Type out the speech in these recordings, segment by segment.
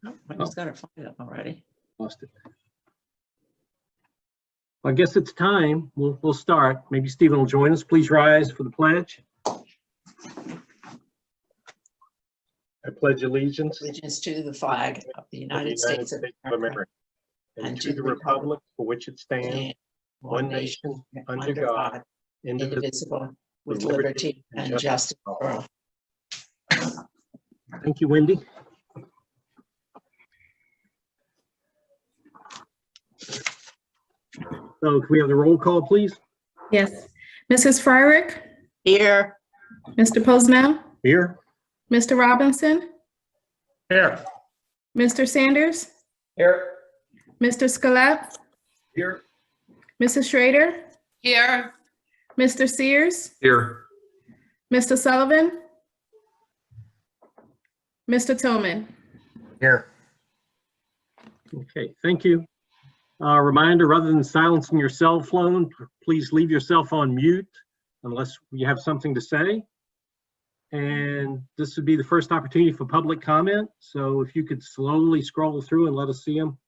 Oh, I just got to find it already. Lost it. I guess it's time. We'll start. Maybe Stephen will join us. Please rise for the pledge. I pledge allegiance Allegiance to the flag of the United States of America and to the republic for which it stands, one nation, under God, indivisible, with liberty and justice for all. Thank you, Wendy. So can we have the roll call, please? Yes. Mrs. Fryrick, Here. Mr. Posnell, Here. Mr. Robinson, Here. Mr. Sanders, Here. Mr. Scalab, Here. Mrs. Schrader, Here. Mr. Sears, Here. Mr. Sullivan, Mr. Tillman. Here. Okay, thank you. Reminder, rather than silencing your cell phone, please leave yourself on mute unless you have something to say. And this would be the first opportunity for public comment. So if you could slowly scroll through and let us see them.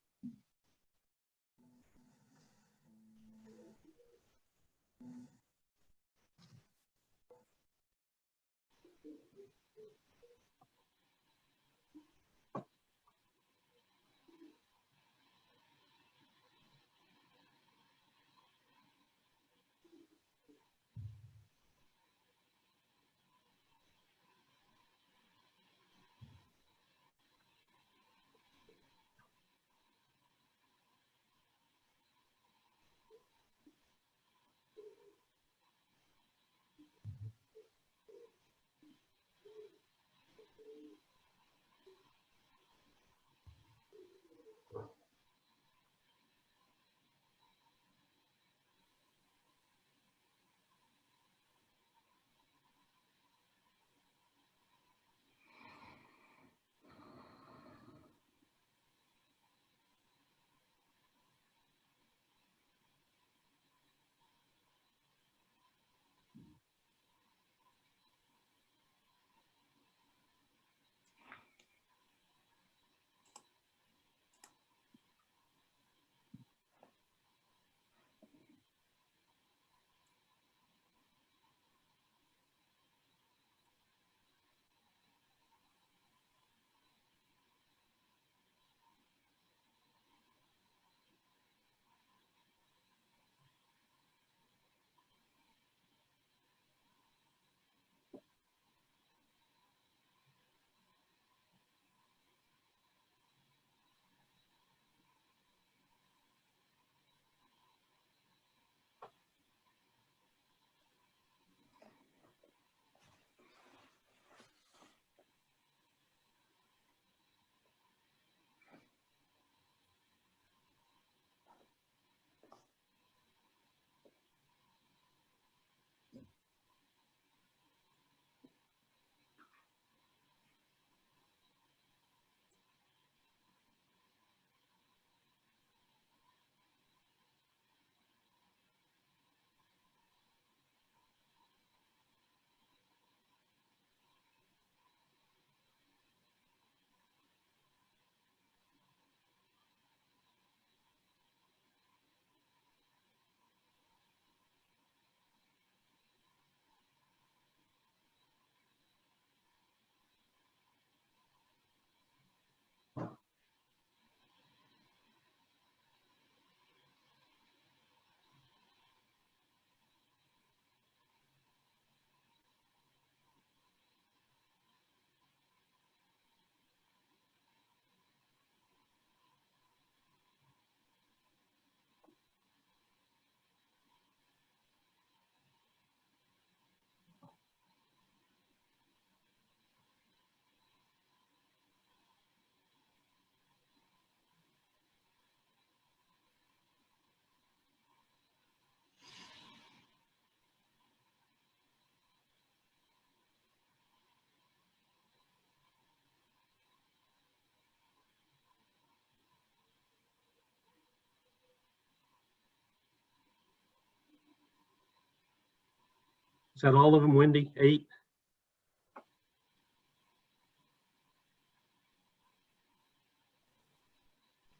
Is that all of them, Wendy? 8? .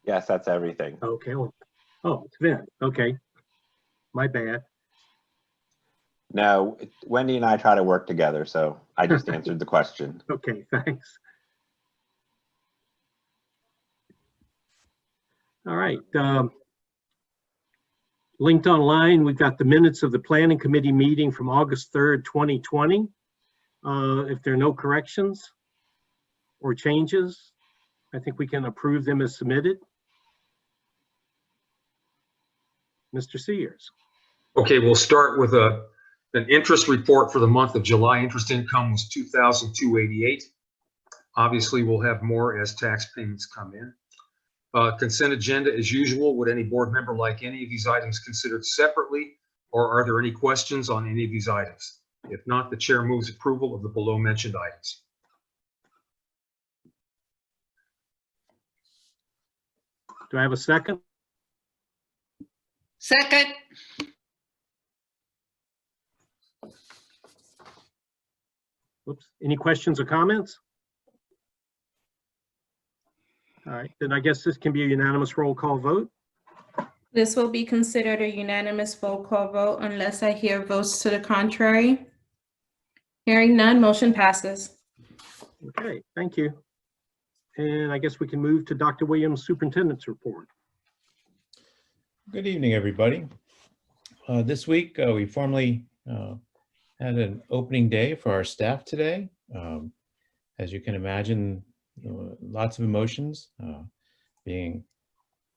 Yes, that's everything. Okay. Oh, it's Vin. Okay. My bad. No, Wendy and I try to work together, so I just answered the question. Okay, thanks. All right. Linked online, we've got the minutes of the Planning Committee meeting from August 3rd, 2020. If there are no corrections or changes, I think we can approve them as submitted. Mr. Sears. Okay, we'll start with an interest report for the month of July. Interest income was $2,288. Obviously, we'll have more as tax payments come in. Consent agenda as usual. Would any board member like any of these items considered separately, or are there any questions on any of these items? If not, the chair moves approval of the below mentioned items. Do I have a second? Second. Whoops. Any questions or comments? All right, then I guess this can be a unanimous roll call vote. This will be considered a unanimous roll call vote unless I hear votes to the contrary. Hearing none, motion passes. Okay, thank you. And I guess we can move to Dr. Williams' superintendent's report. Good evening, everybody. This week, we formally had an opening day for our staff today. As you can imagine, lots of emotions being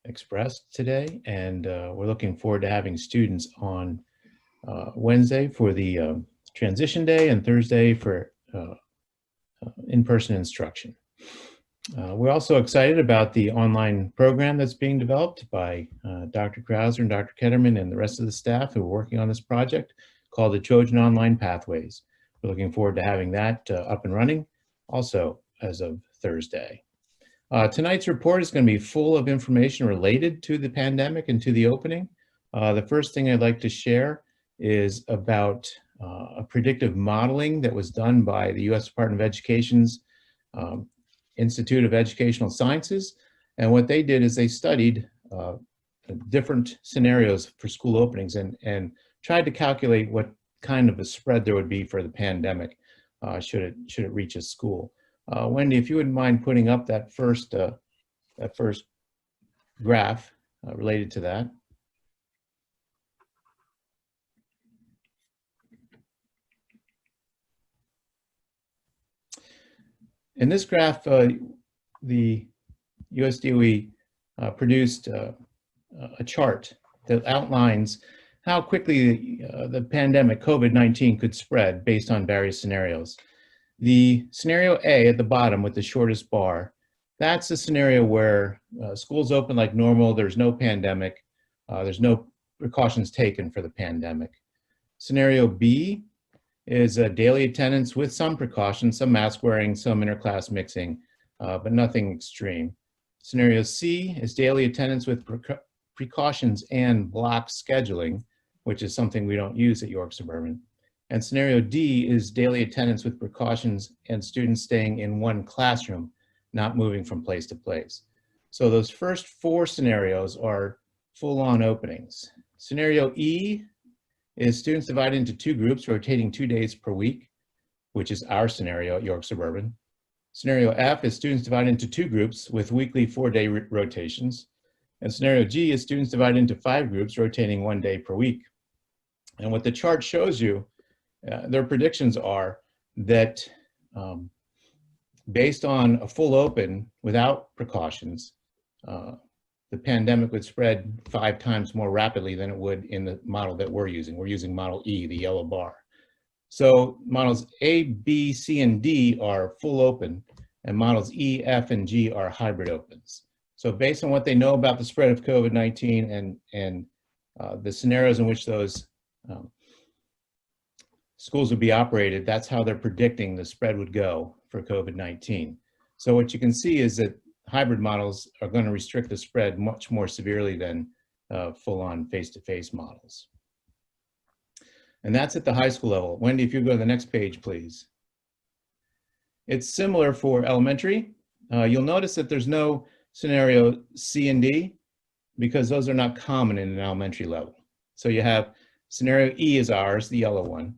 expressed today, and we're looking forward to having students on Wednesday for the transition day and Thursday for in-person instruction. We're also excited about the online program that's being developed by Dr. Krauser and Dr. Ketterman and the rest of the staff who are working on this project called the Trojan Online Pathways. We're looking forward to having that up and running also as of Thursday. Tonight's report is going to be full of information related to the pandemic and to the opening. The first thing I'd like to share is about a predictive modeling that was done by the U.S. Department of Education's Institute of Educational Sciences. And what they did is they studied different scenarios for school openings and tried to calculate what kind of a spread there would be for the pandemic should it reach a school. Wendy, if you wouldn't mind putting up that first graph related to that. In this graph, the USDOE produced a chart that outlines how quickly the pandemic COVID-19 could spread based on various scenarios. The scenario A at the bottom with the shortest bar, that's a scenario where schools open like normal, there's no pandemic, there's no precautions taken for the pandemic. Scenario B is a daily attendance with some precautions, some mask wearing, some interclass mixing, but nothing extreme. Scenario C is daily attendance with precautions and block scheduling, which is something we don't use at York Suburban. And scenario D is daily attendance with precautions and students staying in one classroom, not moving from place to place. So those first four scenarios are full-on openings. Scenario E is students divided into two groups, rotating 2 days per week, which is our scenario at York Suburban. Scenario F is students divided into two groups with weekly 4-day rotations. And scenario G is students divided into 5 groups, rotating 1 day per week. And what the chart shows you, their predictions are that based on a full open without precautions, the pandemic would spread 5 times more rapidly than it would in the model that we're using. We're using model E, the yellow bar. So models A, B, C, and D are full open, and models E, F, and G are hybrid opens. So based on what they know about the spread of COVID-19 and the scenarios in which those schools would be operated, that's how they're predicting the spread would go for COVID-19. So what you can see is that hybrid models are going to restrict the spread much more severely than full-on face-to-face models. And that's at the high school level. Wendy, if you go to the next page, please. It's similar for elementary. You'll notice that there's no scenario C and D because those are not common in an elementary level. So you have scenario E is ours, the yellow one,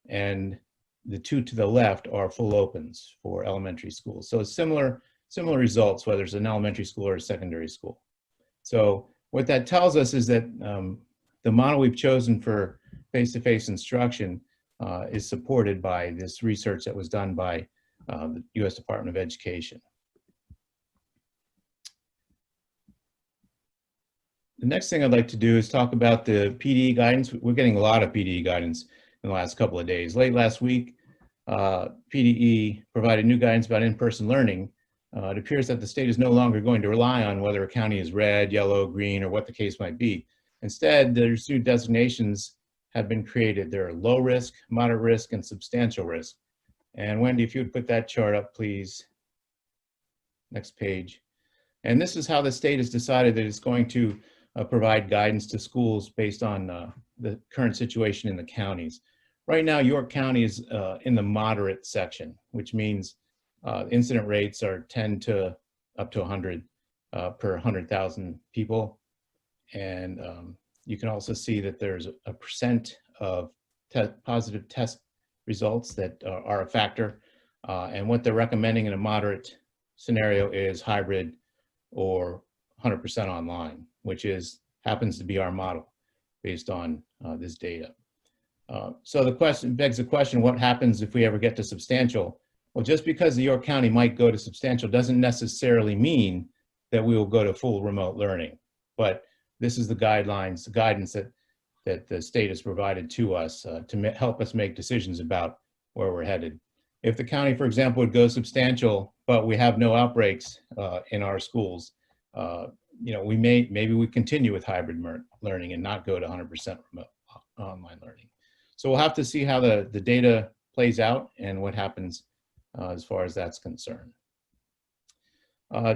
and the two to the left are full opens for elementary schools. So similar results, whether it's an elementary school or a secondary school. So what that tells us is that the model we've chosen for face-to-face instruction is supported by this research that was done by the U.S. Department of Education. The next thing I'd like to do is talk about the PDE guidance. We're getting a lot of PDE guidance in the last couple of days. Late last week, PDE provided new guidance about in-person learning. It appears that the state is no longer going to rely on whether a county is red, yellow, green, or what the case might be. Instead, there's new designations have been created. There are low risk, moderate risk, and substantial risk. And Wendy, if you would put that chart up, please. Next page. And this is how the state has decided that it's going to provide guidance to schools based on the current situation in the counties. Right now, York County is in the moderate section, which means incident rates are 10 to up to 100 per 100,000 people. And you can also see that there's a percent of positive test results that are a factor. And what they're recommending in a moderate scenario is hybrid or 100% online, which happens to be our model based on this data. So the question begs the question, what happens if we ever get to substantial? Well, just because the York County might go to substantial doesn't necessarily mean that we will go to full remote learning. But this is the guidelines, the guidance that the state has provided to us to help us make decisions about where we're headed. If the county, for example, would go substantial, but we have no outbreaks in our schools, maybe we continue with hybrid learning and not go to 100% remote online learning. So we'll have to see how the data plays out and what happens as far as that's concerned.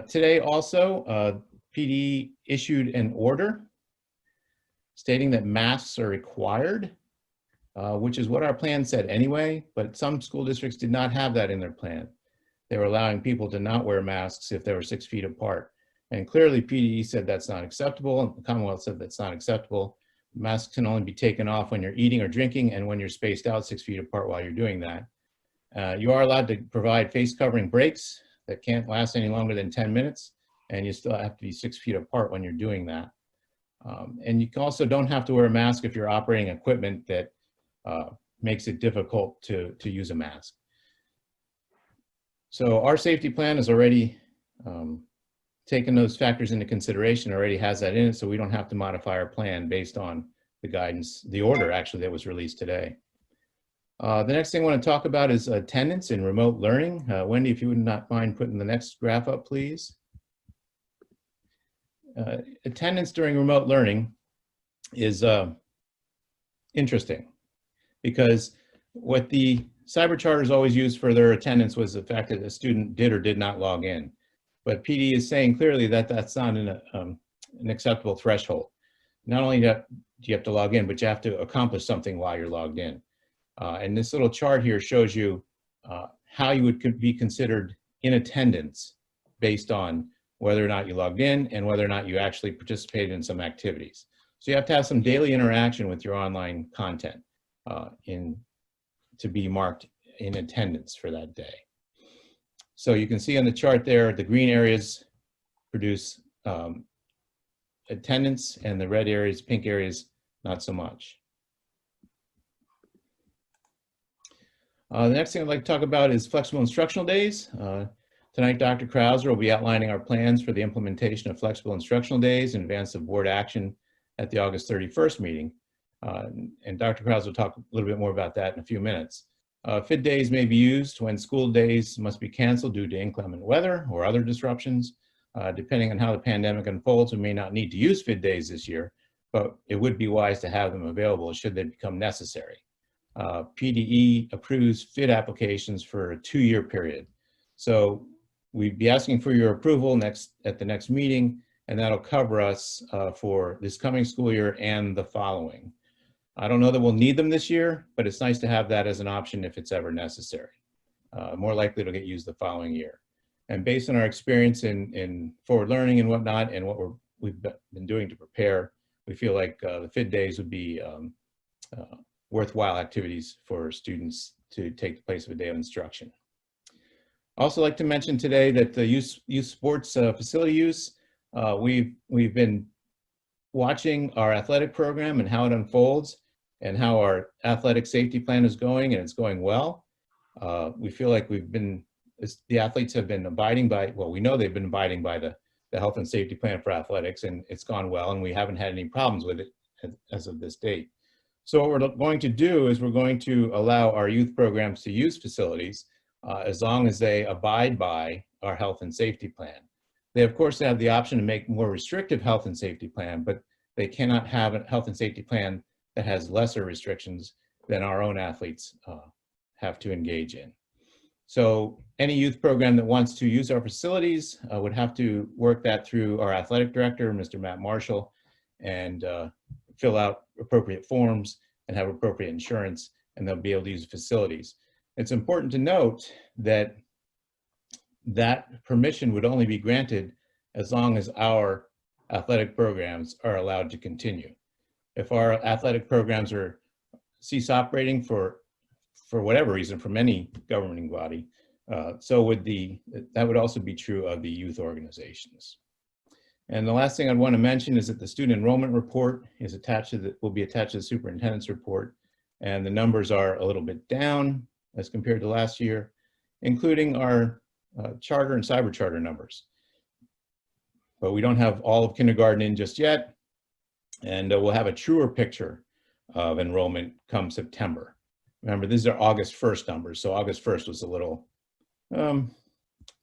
Today also, PDE issued an order stating that masks are required, which is what our plan said anyway, but some school districts did not have that in their plan. They were allowing people to not wear masks if they were 6 feet apart. And clearly PDE said that's not acceptable, and the Commonwealth said that's not acceptable. Masks can only be taken off when you're eating or drinking and when you're spaced out 6 feet apart while you're doing that. You are allowed to provide face covering breaks that can't last any longer than 10 minutes, and you still have to be 6 feet apart when you're doing that. And you also don't have to wear a mask if you're operating equipment that makes it difficult to use a mask. So our safety plan has already taken those factors into consideration, already has that in it, so we don't have to modify our plan based on the guidance, the order actually that was released today. The next thing I want to talk about is attendance in remote learning. Wendy, if you would not mind putting the next graph up, please. Attendance during remote learning is interesting because what the cyber charters always used for their attendance was the fact that a student did or did not log in. But PD is saying clearly that that's not an acceptable threshold. Not only do you have to log in, but you have to accomplish something while you're logged in. And this little chart here shows you how you would be considered in attendance based on whether or not you logged in and whether or not you actually participated in some activities. So you have to have some daily interaction with your online content to be marked in attendance for that day. So you can see on the chart there, the green areas produce attendance and the red areas, pink areas, not so much. The next thing I'd like to talk about is flexible instructional days. Tonight, Dr. Krauser will be outlining our plans for the implementation of flexible instructional days in advance of board action at the August 31st meeting. And Dr. Krauser will talk a little bit more about that in a few minutes. FID days may be used when school days must be canceled due to inclement weather or other disruptions. Depending on how the pandemic unfolds, we may not need to use FID days this year, but it would be wise to have them available should they become necessary. PDE approves FID applications for a 2-year period. So we'd be asking for your approval at the next meeting, and that'll cover us for this coming school year and the following. I don't know that we'll need them this year, but it's nice to have that as an option if it's ever necessary. More likely it'll get used the following year. And based on our experience in forward learning and whatnot, and what we've been doing to prepare, we feel like the FID days would be worthwhile activities for students to take the place of a day of instruction. Also like to mention today that the youth sports facility use, we've been watching our athletic program and how it unfolds and how our athletic safety plan is going, and it's going well. We feel like the athletes have been abiding by, well, we know they've been abiding by the health and safety plan for athletics, and it's gone well, and we haven't had any problems with it as of this date. So what we're going to do is we're going to allow our youth programs to use facilities as long as they abide by our health and safety plan. They, of course, have the option to make more restrictive health and safety plan, but they cannot have a health and safety plan that has lesser restrictions than our own athletes have to engage in. So any youth program that wants to use our facilities would have to work that through our athletic director, Mr. Matt Marshall, and fill out appropriate forms and have appropriate insurance, and they'll be able to use facilities. It's important to note that that permission would only be granted as long as our athletic programs are allowed to continue. If our athletic programs cease operating for whatever reason from any governing body, that would also be true of the youth organizations. And the last thing I'd want to mention is that the student enrollment report is will be attached to the superintendent's report, and the numbers are a little bit down as compared to last year, including our charter and cyber charter numbers. But we don't have all of kindergarten in just yet, and we'll have a truer picture of enrollment come September. Remember, these are August 1st numbers, so August 1st was a little,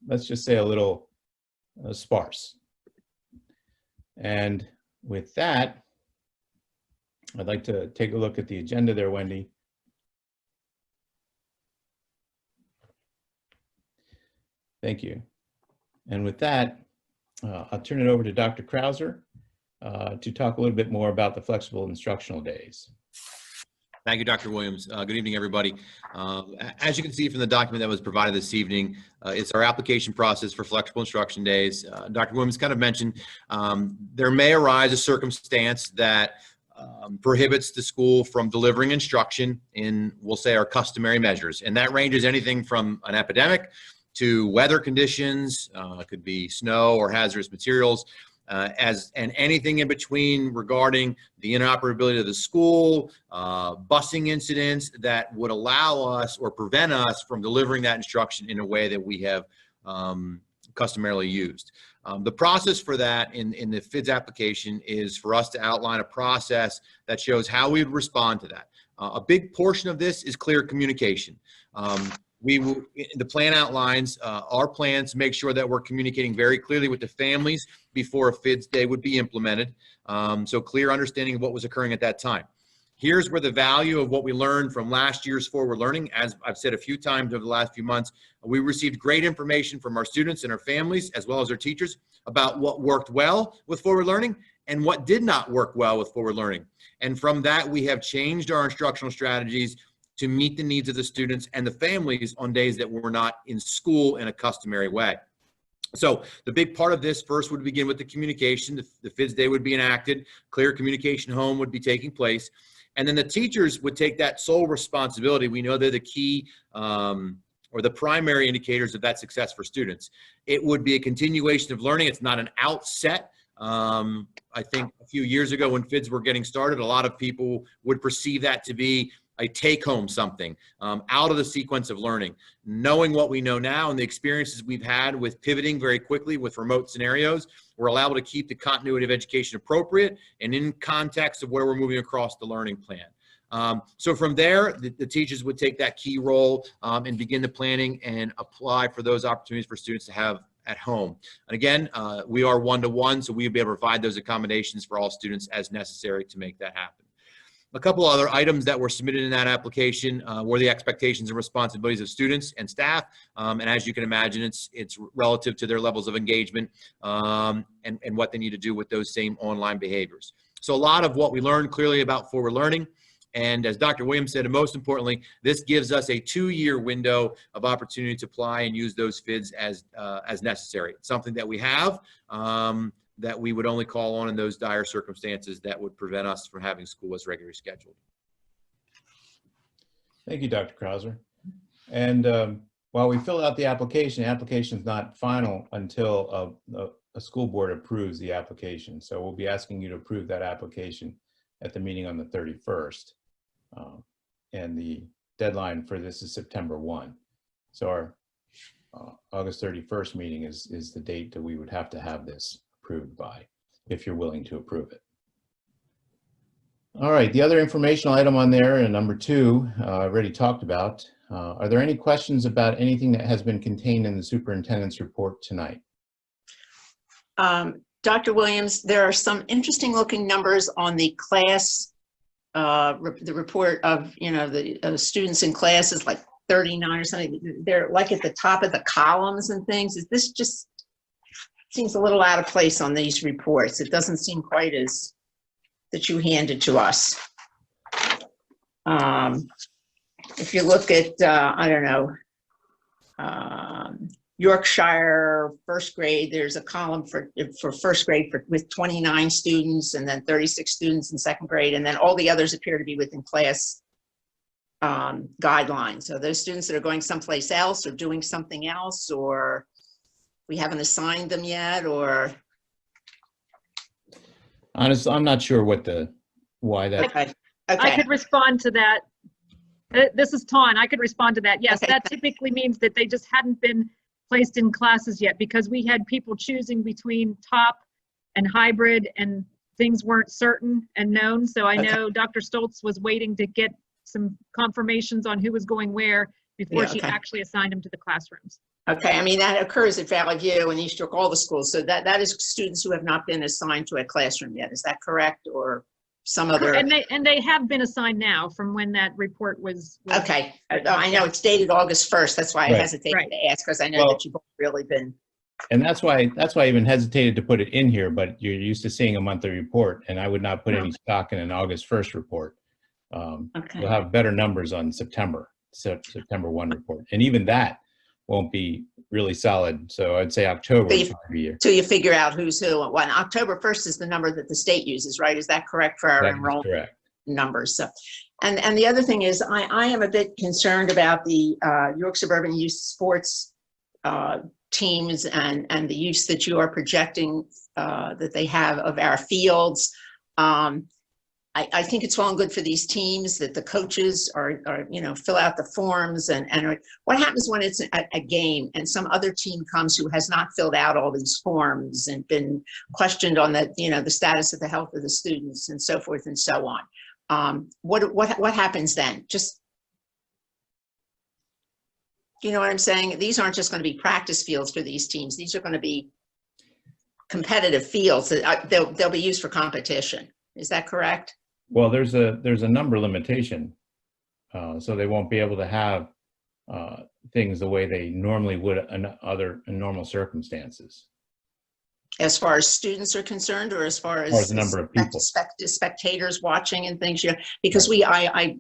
let's just say a little sparse. And with that, I'd like to take a look at the agenda there, Wendy. Thank you. And with that, I'll turn it over to Dr. Krauser to talk a little bit more about the flexible instructional days. Thank you, Dr. Williams. Good evening, everybody. As you can see from the document that was provided this evening, it's our application process for flexible instruction days. Dr. Williams kind of mentioned there may arise a circumstance that prohibits the school from delivering instruction in, we'll say, our customary measures. And that ranges anything from an epidemic to weather conditions, could be snow or hazardous materials, and anything in between regarding the interoperability of the school, busing incidents that would allow us or prevent us from delivering that instruction in a way that we have customarily used. The process for that in the FIDS application is for us to outline a process that shows how we would respond to that. A big portion of this is clear communication. The plan outlines our plans to make sure that we're communicating very clearly with the families before a FIDS day would be implemented. So clear understanding of what was occurring at that time. Here's where the value of what we learned from last year's forward learning, as I've said a few times over the last few months, we received great information from our students and our families, as well as our teachers, about what worked well with forward learning and what did not work well with forward learning. And from that, we have changed our instructional strategies to meet the needs of the students and the families on days that we're not in school in a customary way. So the big part of this first would begin with the communication. The FIDS day would be enacted, clear communication home would be taking place, and then the teachers would take that sole responsibility. We know they're the key or the primary indicators of that success for students. It would be a continuation of learning. It's not an outset. I think a few years ago when FIDS were getting started, a lot of people would perceive that to be a take-home something out of the sequence of learning. Knowing what we know now and the experiences we've had with pivoting very quickly with remote scenarios, we're able to keep the continuity of education appropriate and in context of where we're moving across the learning plan. So from there, the teachers would take that key role and begin the planning and apply for those opportunities for students to have at home. And again, we are one-to-one, so we'll be able to provide those accommodations for all students as necessary to make that happen. A couple other items that were submitted in that application were the expectations and responsibilities of students and staff. And as you can imagine, it's relative to their levels of engagement and what they need to do with those same online behaviors. So a lot of what we learned clearly about forward learning And as Dr. Williams said, and most importantly, this gives us a 2-year window of opportunity to apply and use those FIDs as necessary. It's something that we have that we would only call on in those dire circumstances that would prevent us from having school as regularly scheduled. Thank you, Dr. Krauser. And while we fill out the application is not final until a school board approves the application. So we'll be asking you to approve that application at the meeting on the 31st. And the deadline for this is September 1. So our August 31st meeting is the date that we would have to have this approved by, if you're willing to approve it. All right, the other informational item on there, and number 2, I've already talked about. Are there any questions about anything that has been contained in the superintendent's report tonight? Dr. Williams, there are some interesting looking numbers on the class, the report of, the students in classes, like 39 or something. They're like at the top of the columns and things. Is this just seems a little out of place on these reports? It doesn't seem quite as that you handed to us. If you look at, I don't know, Yorkshire first grade, there's a column for first grade with 29 students, and then 36 students in second grade, and then all the others appear to be within class guidelines. So those students that are going someplace else or doing something else, or we haven't assigned them yet, or? Honestly, I'm not sure why that. Okay. I could respond to that. This is Tawn. I could respond to that. Yes, Okay. that typically means that they just hadn't been placed in classes yet, because we had people choosing between top and hybrid, and things weren't certain and known. So I know Dr. Stoltz was waiting to get some confirmations on who was going where before Yeah, she okay. actually assigned them to the classrooms. Okay, I mean, that occurs at Valley View and East York, all the schools. So that is students who have not been assigned to a classroom yet. Is that correct? Or some other? And they have been assigned now from when that report was. Okay, I know it's dated August 1st. That's why I Right. hesitated Right. to ask, because I know that you've really been. And that's why I even hesitated to put it in here, but you're used to seeing a monthly report, and I would not put any stock in an August 1st report. Okay. We'll have better numbers on September 1 report. And even that won't be really solid. So I'd say October So you- would probably be here. Till you figure out who's who. Well, October 1st is the number that the state uses, right? Is that correct for our That is enrollment correct. numbers? So, and the other thing is, I am a bit concerned about the York Suburban Youth Sports teams and the use that you are projecting that they have of our fields. I think it's well and good for these teams that the coaches are fill out the forms, and what happens when it's a game and some other team comes who has not filled out all these forms and been questioned on the status of the health of the students and so forth and so on. What happens then? Just, you know what I'm saying? These aren't just going to be practice fields for these teams. These are going to be competitive fields that they'll be used for competition. Is that correct? Well, there's a number limitation, so they won't be able to have things the way they normally would in normal circumstances. As far as students are concerned, or as far as the number of people. spectators watching and things, because I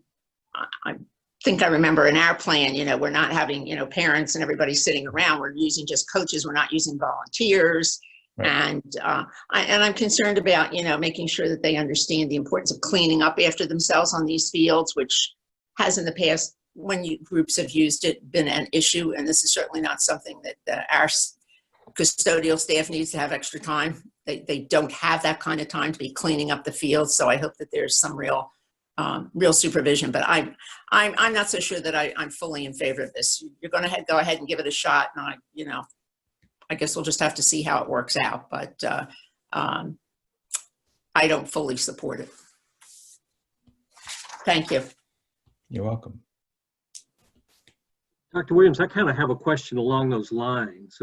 think I remember in our plan, we're not having, parents and everybody sitting around. We're using just coaches. We're not using volunteers. Right. And I'm concerned about, making sure that they understand the importance of cleaning up after themselves on these fields, which has in the past, when groups have used it, been an issue. And this is certainly not something that our custodial staff needs to have extra time. They don't have that kind of time to be cleaning up the fields. So I hope that there's some real supervision. But I'm not so sure that I'm fully in favor of this. You're going to go ahead and give it a shot, and I guess we'll just have to see how it works out, but I don't fully support it. Thank you. You're welcome. Dr. Williams, I kind of have a question along those lines.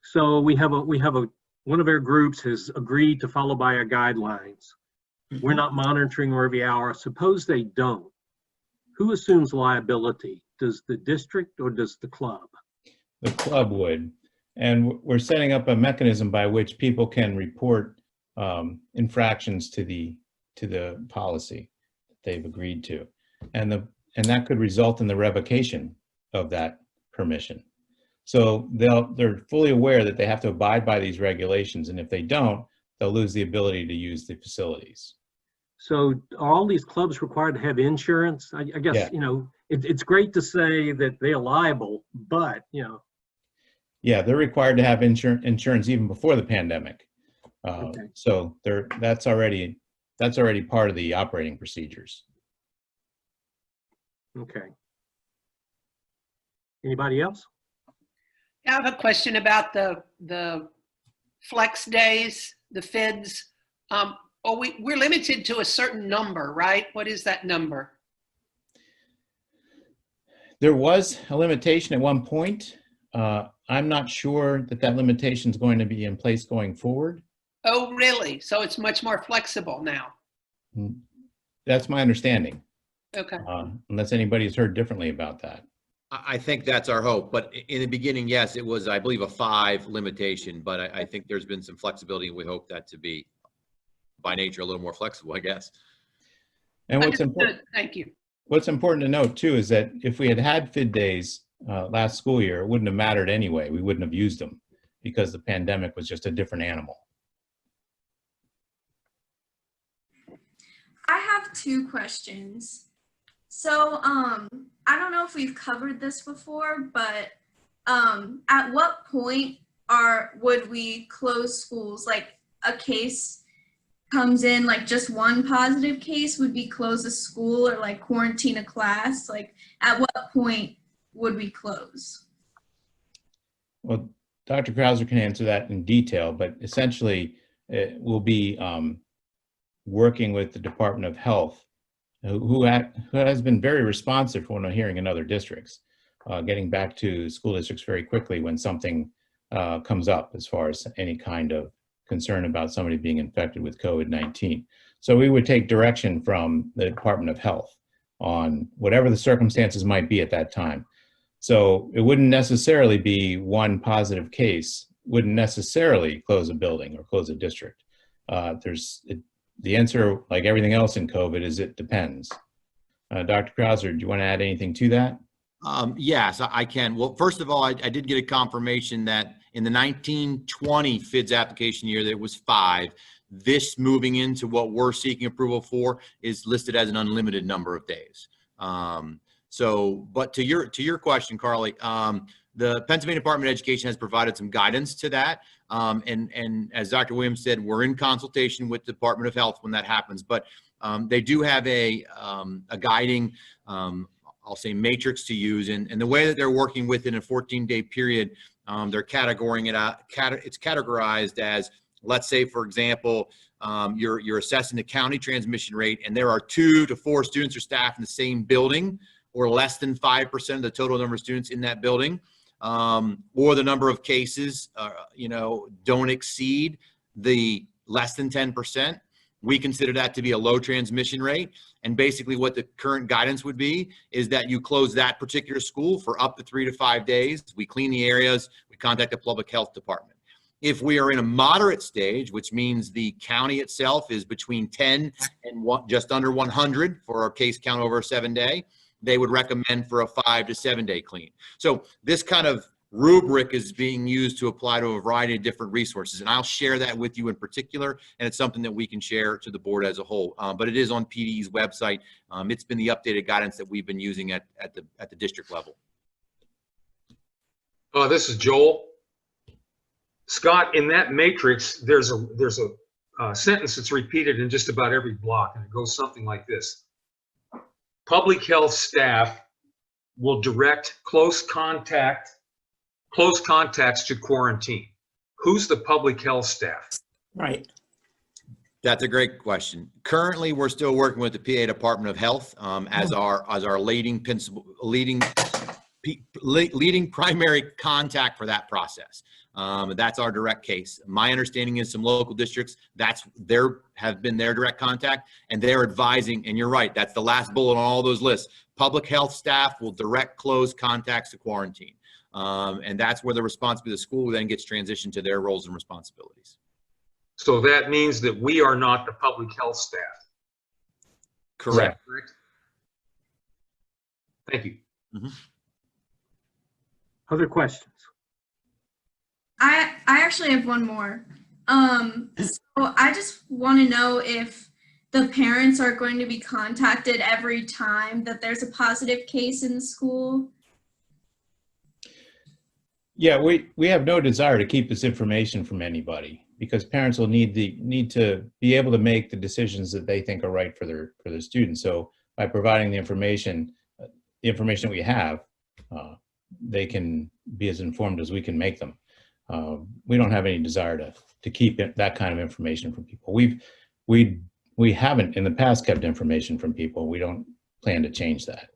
So we have one of our groups has agreed to follow by our guidelines. We're not monitoring every hour. Suppose they don't. Who assumes liability? Does the district or does the club? The club would. And we're setting up a mechanism by which people can report infractions to the policy. they've agreed to. And that could result in the revocation of that permission. So they're fully aware that they have to abide by these regulations, and if they don't, they'll lose the ability to use the facilities. So are all these clubs required to have insurance? I guess, Yeah. you know, it's great to say that they're liable, but, you know. Yeah, they're required to have insurance even before the pandemic. Okay. So that's already part of the operating procedures. Okay. Anybody else? I have a question about the flex days, the FIDs. We're limited to a certain number, right? What is that number? There was a limitation at one point. I'm not sure that limitation is going to be in place going forward. Oh, really? So it's much more flexible now? That's my understanding, Okay. unless anybody has heard differently about that. I think that's our hope, but in the beginning, yes, it was, I believe, a 5 limitation, but I think there's been some flexibility, and we hope that to be, by nature, a little more flexible, I guess. And Thank you. What's important to note too is that if we had FID days last school year, it wouldn't have mattered anyway. We wouldn't have used them because the pandemic was just a different animal. I have 2 questions. So, I don't know if we've covered this before, but at what point would we close schools? Like a case comes in, like just one positive case, would we close a school or like quarantine a class? Like at what point would we close? Well, Dr. Krauser can answer that in detail, but essentially we'll be working with the Department of Health, who has been very responsive from what I'm hearing in other districts, getting back to school districts very quickly when something comes up as far as any kind of concern about somebody being infected with COVID-19. So we would take direction from the Department of Health on whatever the circumstances might be at that time. So it wouldn't necessarily be one positive case, wouldn't necessarily close a building or close a district. The answer, like everything else in COVID, is it depends. Dr. Krauser, do you want to add anything to that? Yes, I can. Well, first of all, I did get a confirmation that in the 1920 FIDS application year, there was 5. This moving into what we're seeking approval for is listed as an unlimited number of days. But to your question, Carly, the Pennsylvania Department of Education has provided some guidance to that. And as Dr. Williams said, we're in consultation with the Department of Health when that happens. But they do have a guiding, I'll say, matrix to use. And the way that they're working within a 14-day period, they're categorizing it out. It's categorized as, let's say, for example, you're assessing the county transmission rate, and there are 2 to 4 students or staff in the same building, or less than 5% of the total number of students in that building, or the number of cases, don't exceed the less than 10%. We consider that to be a low transmission rate. And basically what the current guidance would be is that you close that particular school for up to 3 to 5 days. We clean the areas, we contact the public health department. If we are in a moderate stage, which means the county itself is between 10 and just under 100 for our case count over a 7-day, they would recommend for a 5 to 7 day clean. So this kind of rubric is being used to apply to a variety of different resources. And I'll share that with you in particular. And it's something that we can share to the board as a whole. But it is on PDE's website. It's been the updated guidance that we've been using at the district level. This is Joel. Scott, in that matrix, there's a sentence that's repeated in just about every block, and it goes something like this. Public health staff will direct close contacts to quarantine. Who's the public health staff? Right. That's a great question. Currently, we're still working with the PA Department of Health as our leading primary contact for that process. That's our direct case. My understanding is some local districts, have been their direct contact, and they're advising, and you're right, that's the last bullet on all those lists. Public health staff will direct close contacts to quarantine. And that's where the responsibility of the school then gets transitioned to their roles and responsibilities. So that means that we are not the public health staff. Correct. Correct? Thank you. Other questions? I actually have one more. So I just want to know if the parents are going to be contacted every time that there's a positive case in the school. Yeah, we have no desire to keep this information from anybody because parents will need to be able to make the decisions that they think are right for their students. So by providing the information we have, they can be as informed as we can make them. We don't have any desire to keep that kind of information from people. We haven't in the past kept information from people. We don't plan to change that.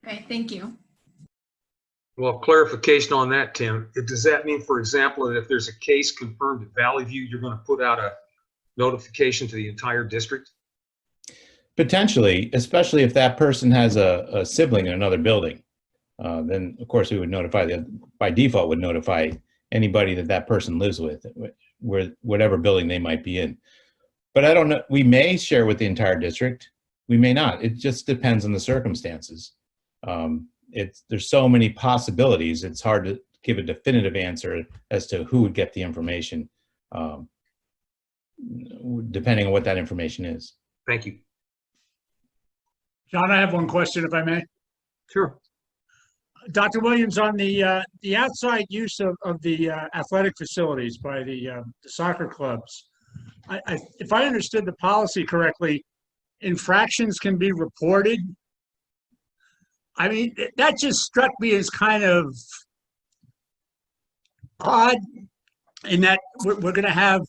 Okay, thank you. Well, clarification on that, Tim. Does that mean, for example, that if there's a case confirmed at Valley View, you're going to put out a notification to the entire district? Potentially, especially if that person has a sibling in another building. Then of course we would notify by default would notify anybody that person lives with, whatever building they might be in. But I don't know, we may share with the entire district, we may not. It just depends on the circumstances. There's so many possibilities, it's hard to give a definitive answer as to who would get the information, depending on what that information is. Thank you. John, I have one question, if I may. Sure. Dr. Williams, on the outside use of the athletic facilities by the soccer clubs, if I understood the policy correctly, infractions can be reported. I mean, that just struck me as kind of odd in that we're going to have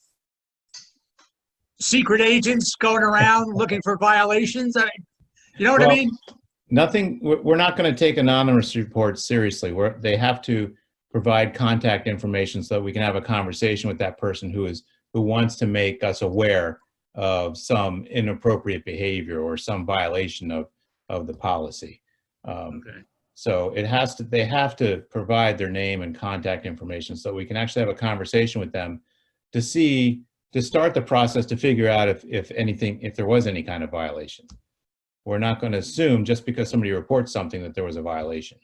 secret agents going around looking for violations. You know what I mean? Nothing, we're not going to take anonymous reports seriously. They have to provide contact information so that we can have a conversation with that person who wants to make us aware of some inappropriate behavior or some violation of the policy. Okay. So they have to provide their name and contact information so we can actually have a conversation with them to start the process to figure out if there was any kind of violation. We're not going to assume just because somebody reports something that there was a violation.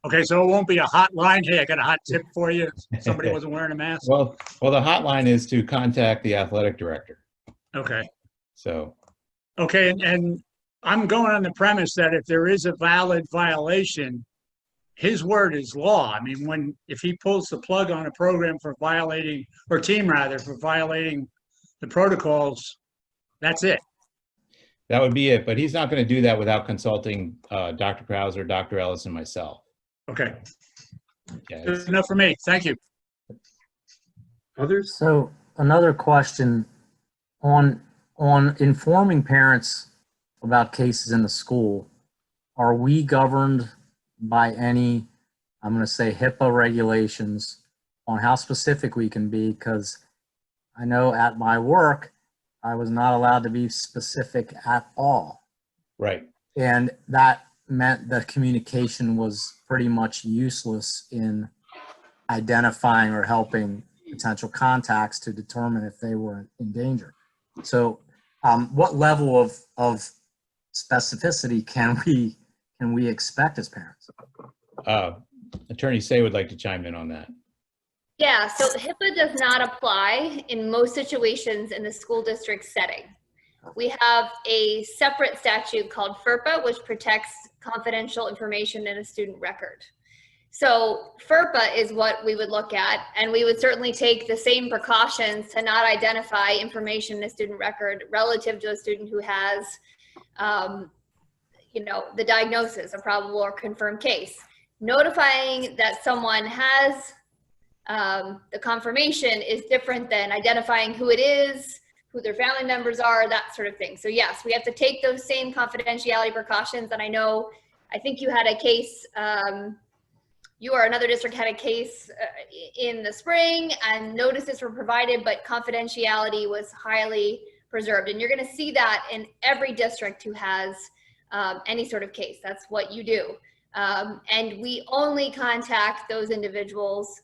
Okay, so it won't be a hotline. Hey, I got a hot tip for you. Somebody wasn't wearing a mask. Well, the hotline is to contact the athletic director. Okay. So. Okay, and I'm going on the premise that if there is a valid violation, his word is law. I mean, if he pulls the plug on a program for violating, or team rather, for violating the protocols, that's it. That would be it, but he's not going to do that without consulting Dr. Krauser, Dr. Ellis, and myself. Okay. Yeah, That's enough for me. Thank you. Others? So another question on informing parents about cases in the school, are we governed by any, I'm going to say, HIPAA regulations on how specific we can be? Because I know at my work, I was not allowed to be specific at all. right. And that meant that communication was pretty much useless in identifying or helping potential contacts to determine if they were in danger. So what level of specificity can we expect as parents? Attorney Say would like to chime in on that. Yeah, so HIPAA does not apply in most situations in the school district setting. We have a separate statute called FERPA, which protects confidential information in a student record. So FERPA is what we would look at, and we would certainly take the same precautions to not identify information in a student record relative to a student who has, the diagnosis, a probable or confirmed case. Notifying that someone has the confirmation is different than identifying who it is, who their family members are, that sort of thing. So yes, we have to take those same confidentiality precautions. And I think you had a case, you or another district had a case in the spring and notices were provided, but confidentiality was highly preserved. And you're gonna see that in every district who has any sort of case. That's what you do. And we only contact those individuals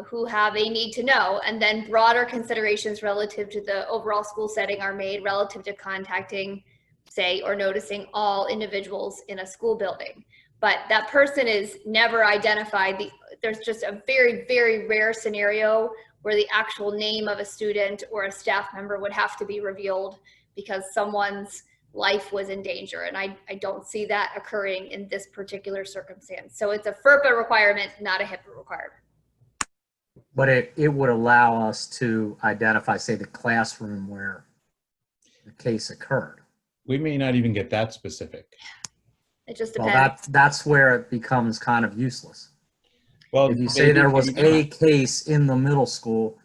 who have a need to know, and then broader considerations relative to the overall school setting are made relative to contacting, say, or noticing all individuals in a school building. But that person is never identified. There's just a very, very rare scenario where the actual name of a student or a staff member would have to be revealed because someone's life was in danger. And I don't see that occurring in this particular circumstance. So it's a FERPA requirement, not a HIPAA requirement. But it would allow us to identify, say, the classroom where the case occurred. We may not even get that specific. It just Well, depends. that's where it becomes kind of useless. Well, If you say there was a case in the middle school,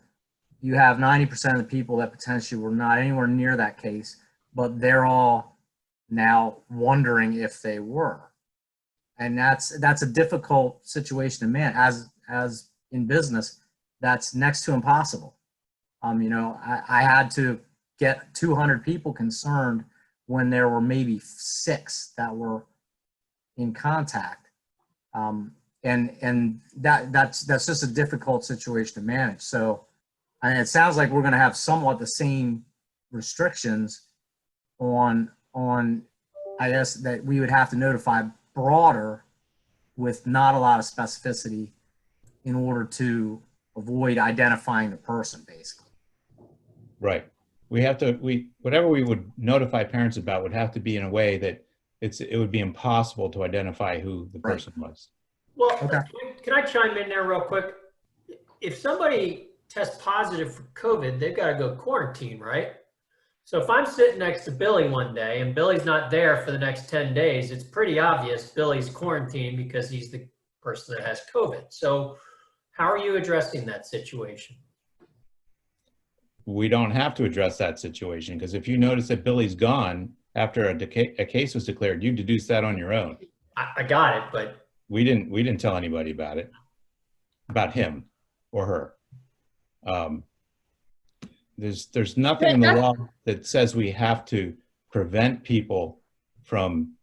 you have 90% of the people that potentially were not anywhere near that case, but they're all now wondering if they were. And that's a difficult situation to manage. As in business, that's next to impossible. You know, I had to get 200 people concerned when there were maybe 6 that were in contact. And that's just a difficult situation to manage. So, I mean, it sounds like we're going to have somewhat the same restrictions on I guess that we would have to notify broader with not a lot of specificity in order to avoid identifying the person, basically. Right. Whatever we would notify parents about would have to be in a way that it would be impossible to identify who the person was. Well, Okay. can I chime in there real quick? If somebody tests positive for COVID, they've got to go quarantine, right? So if I'm sitting next to Billy one day and Billy's not there for the next 10 days, it's pretty obvious Billy's quarantined because he's the person that has COVID. So how are you addressing that situation? We don't have to address that situation because if you notice that Billy's gone after a case was declared, you deduce that on your own. I got it, but We didn't tell anybody about him or her. There's nothing in the law that says we have to prevent people from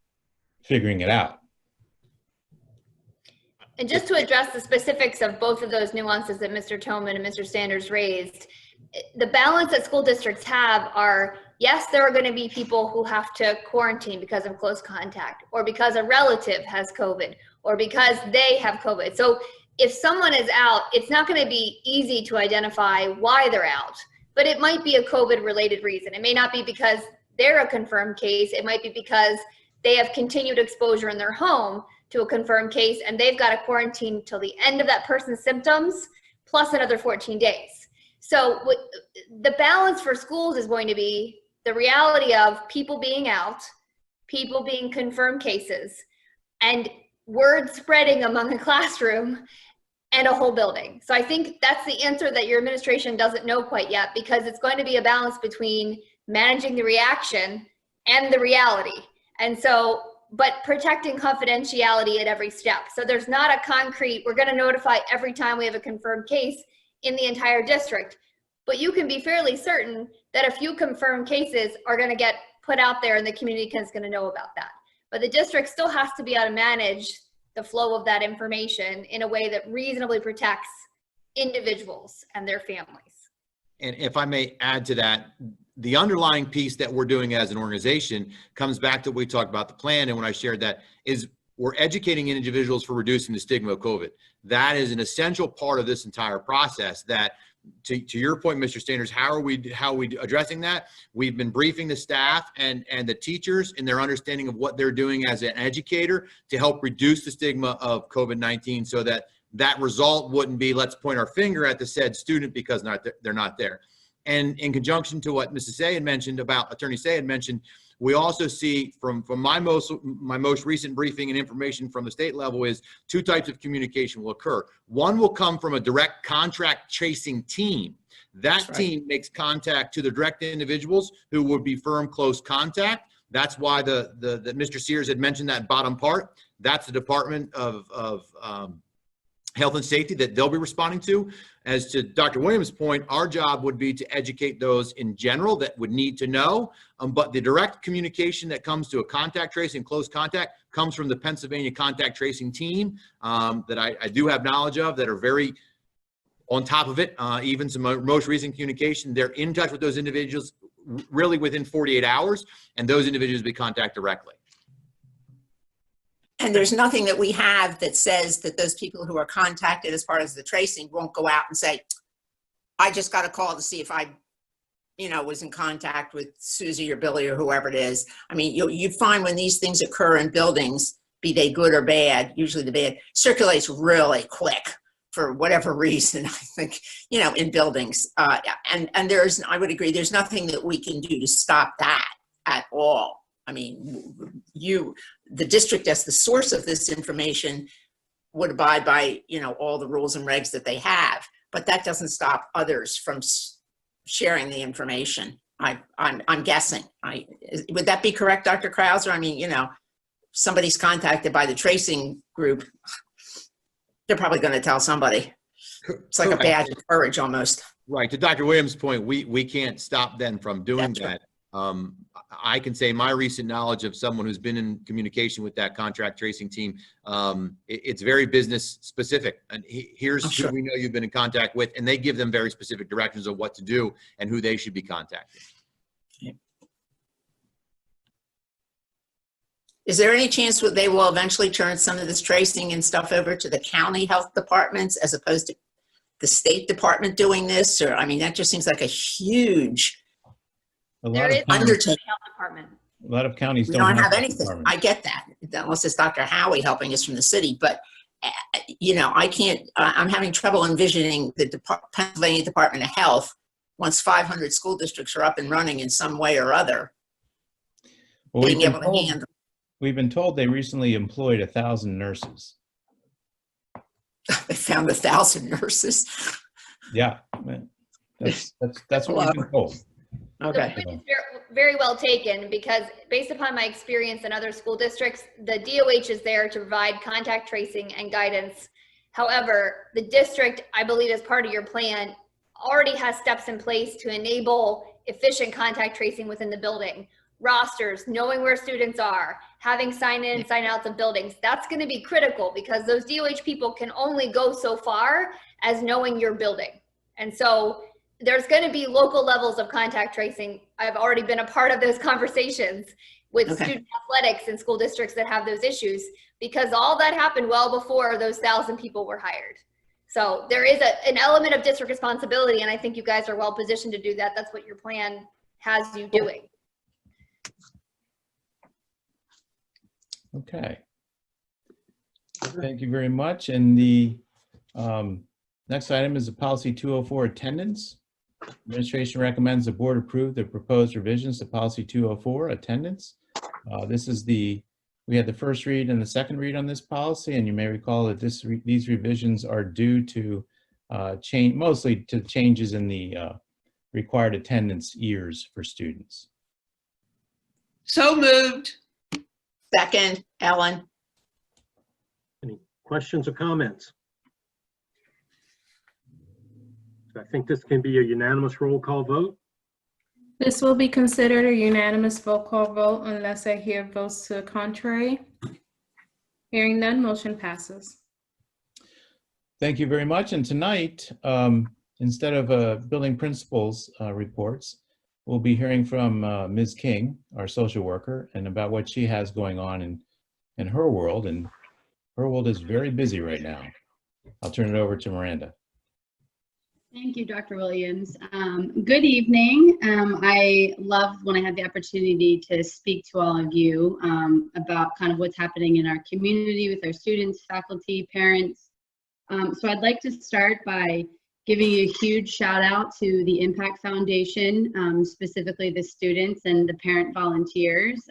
figuring it out. And just to address the specifics of both of those nuances that Mr. Toman and Mr. Sanders raised, the balance that school districts have are, yes, there are going to be people who have to quarantine because of close contact, or because a relative has COVID, or because they have COVID. So if someone is out, it's not going to be easy to identify why they're out, but it might be a COVID-related reason. It may not be because they're a confirmed case. It might be because they have continued exposure in their home to a confirmed case, and they've got to quarantine till the end of that person's symptoms, plus another 14 days. So the balance for schools is going to be the reality of people being out, people being confirmed cases, and word spreading among a classroom and a whole building. So I think that's the answer that your administration doesn't know quite yet, because it's going to be a balance between managing the reaction and the reality. And so, but protecting confidentiality at every step. So there's not a concrete, we're going to notify every time we have a confirmed case in the entire district, but you can be fairly certain that a few confirmed cases are going to get put out there and the community is going to know about that. But the district still has to be able to manage the flow of that information in a way that reasonably protects individuals and their families. And if I may add to that, the underlying piece that we're doing as an organization comes back to what we talked about the plan. And when I shared that is we're educating individuals for reducing the stigma of COVID. That is an essential part of this entire process. That to your point, Mr. Sanders, how are we addressing that? We've been briefing the staff and the teachers in their understanding of what they're doing as an educator to help reduce the stigma of COVID-19, so that that result wouldn't be, let's point our finger at the said student because they're not there. And in conjunction to what Mrs. Say had mentioned about, Attorney Say had mentioned, we also see from my most recent briefing and information from the state level is 2 types of communication will occur. One will come from a direct contact tracing team. That team makes contact to the direct individuals who would be firm close contact. That's why the Mr. Sears had mentioned that bottom part. That's the Department of Health and Safety that they'll be responding to. As to Dr. Williams' point, our job would be to educate those in general that would need to know, but the direct communication that comes to a contact tracing, close contact, comes from the Pennsylvania contact tracing team that I do have knowledge of, that are very On top of it, even some most recent communication, they're in touch with those individuals really within 48 hours, and those individuals be contacted directly. And there's nothing that we have that says that those people who are contacted as part of the tracing won't go out and say, I just got a call to see if I, was in contact with Susie or Billy or whoever it is. I mean, you find when these things occur in buildings, be they good or bad, usually the bad circulates really quick for whatever reason, I think, in buildings. And I would agree, there's nothing that we can do to stop that at all. I mean, the district as the source of this information would abide by, all the rules and regs that they have, but that doesn't stop others from sharing the information. I'm guessing. Would that be correct, Dr. Krauser? I mean, somebody's contacted by the tracing group, they're probably going to tell somebody. It's like a badge of courage almost. Right. To Dr. Williams' point, we can't stop them from doing that. Right. I can say my recent knowledge of someone who's been in communication with that contract tracing team, it's very business specific. And here's who we know you've been in contact with, and they give them very specific directions of what to do and who they should be contacting. Is there any chance that they will eventually turn some of this tracing and stuff over to the county health departments as opposed to the state department doing this? Or, I mean, that just seems like a huge undertaking. A lot of counties don't have anything. I get that, unless it's Dr. Howie helping us from the city. But, I can't, I'm having trouble envisioning the Pennsylvania Department of Health, once 500 school districts are up and running in some way or other, being able to handle. We've been told they recently employed 1,000 nurses. They found 1,000 nurses. Yeah, that's what we've been told. Okay. The point is very well taken, because based upon my experience in other school districts, the DOH is there to provide contact tracing and guidance. However, the district, I believe as part of your plan, already has steps in place to enable efficient contact tracing within the building. Rosters, knowing where students are, having sign in and sign outs of buildings. That's going to be critical, because those DOH people can only go so far as knowing your building. And so there's going to be local levels of contact tracing. I've already been a part of those conversations with student athletics and school districts that have those issues, because all that happened well before those 1,000 people were hired. So there is an element of district responsibility, and I think you guys are well positioned to do that. That's what your plan has you doing. Okay. Thank you very much. And the next item is the policy 204 attendance. Administration recommends the board approve the proposed revisions to policy 204 attendance. We had the first read and the second read on this policy, and you may recall that these revisions are due to mostly to changes in the required attendance years for students. So moved. Second, Ellen. Any questions or comments? I think this can be a unanimous roll call vote. This will be considered a unanimous roll call vote unless I hear votes to the contrary. Hearing none, motion passes. Thank you very much. And tonight, instead of building principals reports, we'll be hearing from Ms. King, our social worker, and about what she has going on in her world. And her world is very busy right now. I'll turn it over to Miranda. Thank you, Dr. Williams. Good evening. I love when I have the opportunity to speak to all of you about kind of what's happening in our community with our students, faculty, parents. So I'd like to start by giving you a huge shout out to the Impact Foundation, specifically the students and the parent volunteers.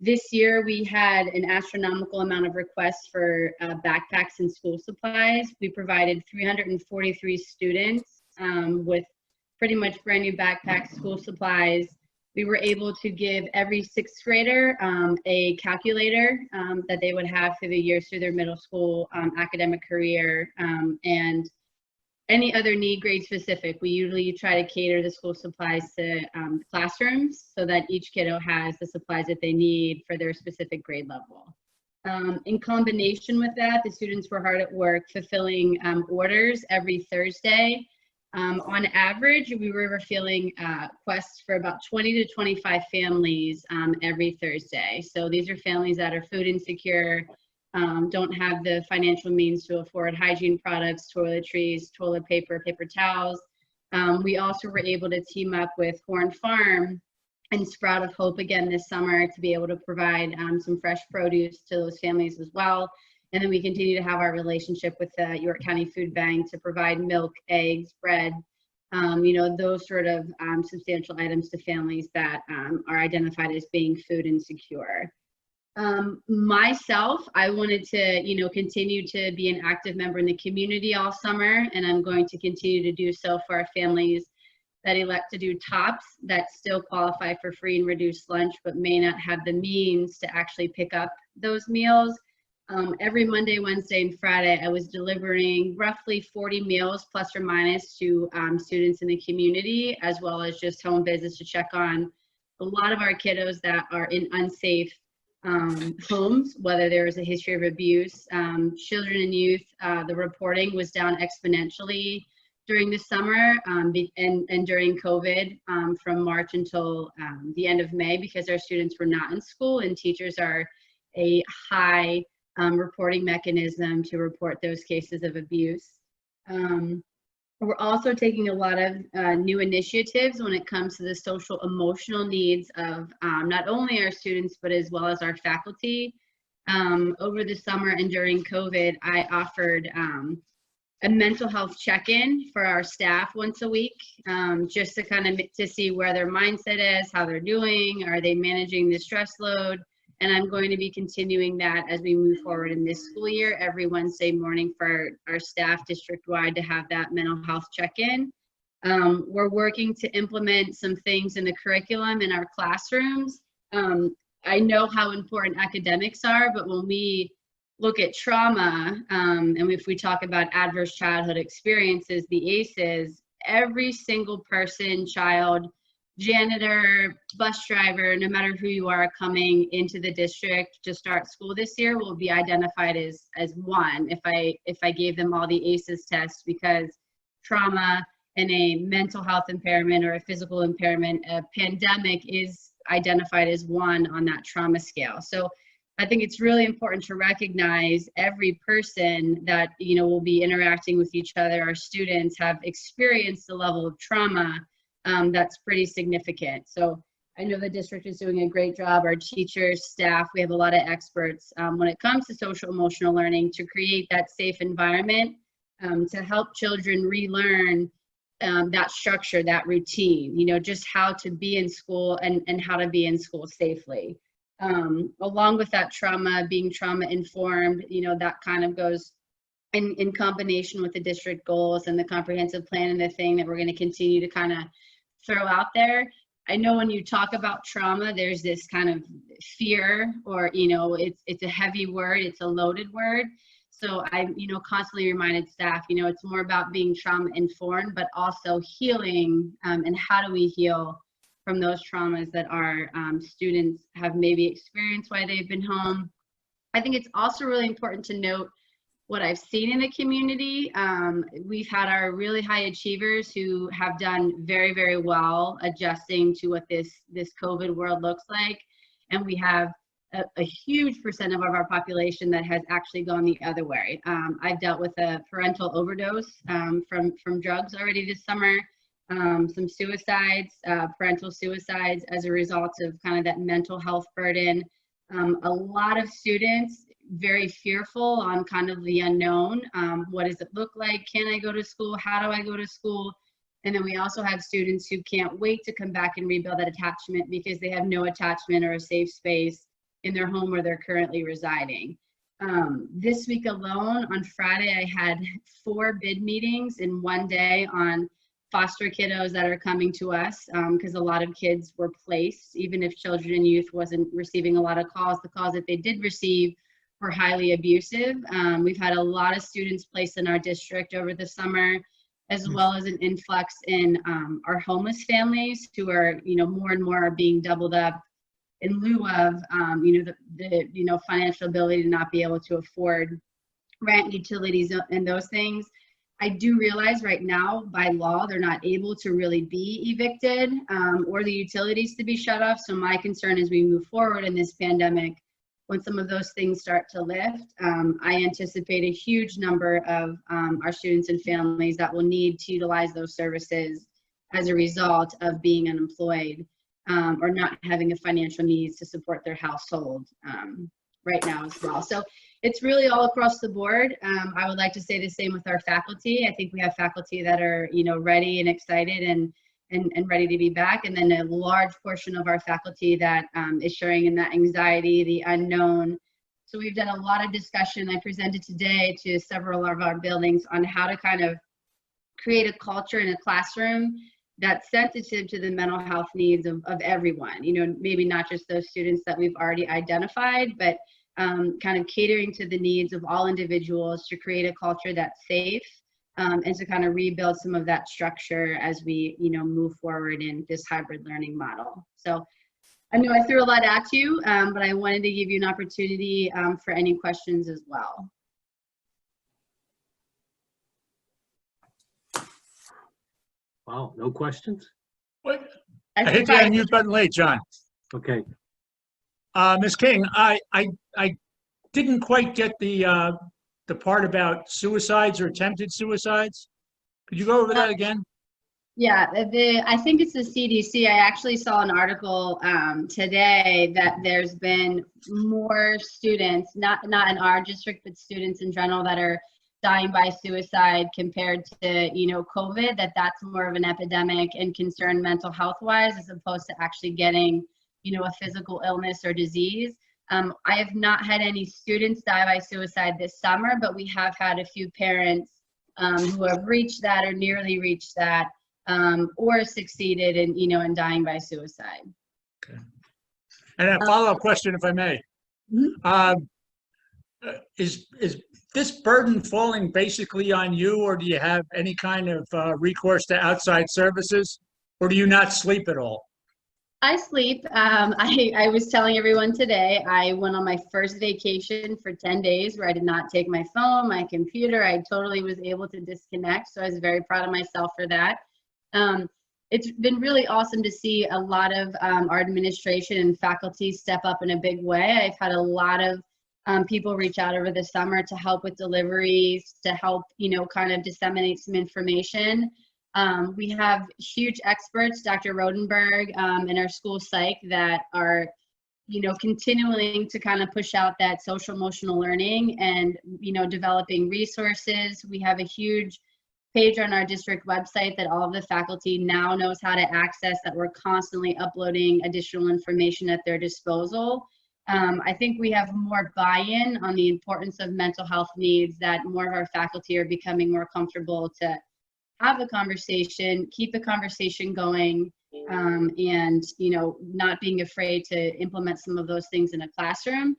This year we had an astronomical amount of requests for backpacks and school supplies. We provided 343 students with pretty much brand new backpacks, school supplies. We were able to give every sixth grader a calculator that they would have through the years through their middle school academic career, and any other need grade specific. We usually try to cater the school supplies to classrooms so that each kiddo has the supplies that they need for their specific grade level. In combination with that, the students were hard at work fulfilling orders every Thursday. On average, we were filling requests for about 20 to 25 families every Thursday. So these are families that are food insecure, don't have the financial means to afford hygiene products, toiletries, toilet paper, paper towels. We also were able to team up with Horn Farm and Sprout of Hope again this summer to be able to provide some fresh produce to those families as well. And then we continue to have our relationship with the York County Food Bank to provide milk, eggs, bread, you know, those sort of substantial items to families that are identified as being food insecure. Myself, I wanted to, you know, continue to be an active member in the community all summer, and I'm going to continue to do so for our families that elect to do TOPS that still qualify for free and reduced lunch, but may not have the means to actually pick up those meals. Every Monday, Wednesday, and Friday, I was delivering roughly 40 meals plus or minus to students in the community, as well as just home visits to check on a lot of our kiddos that are in unsafe homes, whether there is a history of abuse. Children and youth, the reporting was down exponentially during the summer and during COVID from March until the end of May, because our students were not in school and teachers are a high reporting mechanism to report those cases of abuse. We're also taking a lot of new initiatives when it comes to the social emotional needs of not only our students, but as well as our faculty. Over the summer and during COVID, I offered a mental health check-in for our staff once a week, just to kind of to see where their mindset is, how they're doing, are they managing the stress load? And I'm going to be continuing that as we move forward in this school year, every Wednesday morning for our staff district-wide to have that mental health check-in. We're working to implement some things in the curriculum in our classrooms. I know how important academics are, but when we look at trauma, and if we talk about adverse childhood experiences, the ACEs, every single person, child, janitor, bus driver, no matter who you are coming into the district to start school this year will be identified as one if I gave them all the ACEs tests, because trauma and a mental health impairment or a physical impairment, a pandemic is identified as one on that trauma scale. So I think it's really important to recognize every person that, you know, will be interacting with each other. Our students have experienced a level of trauma that's pretty significant. So I know the district is doing a great job. Our teachers, staff, we have a lot of experts when it comes to social emotional learning to create that safe environment to help children relearn that structure, that routine, you know, just how to be in school and how to be in school safely. Along with that trauma, being trauma informed, you know, that kind of goes in combination with the district goals and the comprehensive plan and the thing that we're going to continue to kind of throw out there. I know when you talk about trauma, there's this kind of fear, or, you know, it's a heavy word, it's a loaded word. So I, you know, constantly reminded staff, you know, it's more about being trauma informed, but also healing, and how do we heal from those traumas that our students have maybe experienced while they've been home. I think it's also really important to note what I've seen in the community. We've had our really high achievers who have done very, very well adjusting to what this COVID world looks like. And we have a huge percent of our population that has actually gone the other way. I've dealt with a parental overdose from drugs already this summer, some suicides, parental suicides as a result of kind of that mental health burden. A lot of students very fearful on kind of the unknown. What does it look like? Can I go to school? How do I go to school? And then we also have students who can't wait to come back and rebuild that attachment because they have no attachment or a safe space in their home where they're currently residing. This week alone, on Friday, I had 4 bid meetings in one day on foster kiddos that are coming to us, because a lot of kids were placed, even if children and youth wasn't receiving a lot of calls. The calls that they did receive were highly abusive. We've had a lot of students placed in our district over the summer, as well as an influx in our homeless families who are, you know, more and more are being doubled up in lieu of, the financial ability to not be able to afford rent, utilities, and those things. I do realize right now, by law, they're not able to really be evicted or the utilities to be shut off. So my concern as we move forward in this pandemic, when some of those things start to lift, I anticipate a huge number of our students and families that will need to utilize those services as a result of being unemployed or not having a financial needs to support their household right now as well. So it's really all across the board. I would like to say the same with our faculty. I think we have faculty that are, ready and excited and ready to be back. And then a large portion of our faculty that is sharing in that anxiety, the unknown. So we've done a lot of discussion. I presented today to several of our buildings on how to kind of create a culture in a classroom that's sensitive to the mental health needs of everyone. Maybe not just those students that we've already identified, but kind of catering to the needs of all individuals to create a culture that's safe and to kind of rebuild some of that structure as we, move forward in this hybrid learning model. So I know I threw a lot at you, but I wanted to give you an opportunity for any questions as well. Wow, no questions? What? I hit the unmute button late, John. Okay. Ms. King, I didn't quite get the part about suicides or attempted suicides. Could you go over that again? Yeah, I think it's the CDC. I actually saw an article today that there's been more students, not in our district, but students in general that are dying by suicide compared to, COVID, that's more of an epidemic and concern mental health wise, as opposed to actually getting, a physical illness or disease. I have not had any students die by suicide this summer, but we have had a few parents who have reached that or nearly reached that or succeeded in, in dying by suicide. Okay. And a follow-up question, if I may. Is this burden falling basically on you, or do you have any kind of recourse to outside services, or do you not sleep at all? I sleep. I was telling everyone today, I went on my first vacation for 10 days where I did not take my phone, my computer. I totally was able to disconnect. So I was very proud of myself for that. It's been really awesome to see a lot of our administration and faculty step up in a big way. I've had a lot of people reach out over the summer to help with deliveries, to help, kind of disseminate some information. We have huge experts, Dr. Rodenberg in our school psych, that are, continuing to kind of push out that social emotional learning and, developing resources. We have a huge page on our district website that all of the faculty now knows how to access, that we're constantly uploading additional information at their disposal. I think we have more buy-in on the importance of mental health needs, that more of our faculty are becoming more comfortable to have a conversation, keep the conversation going, and, not being afraid to implement some of those things in a classroom.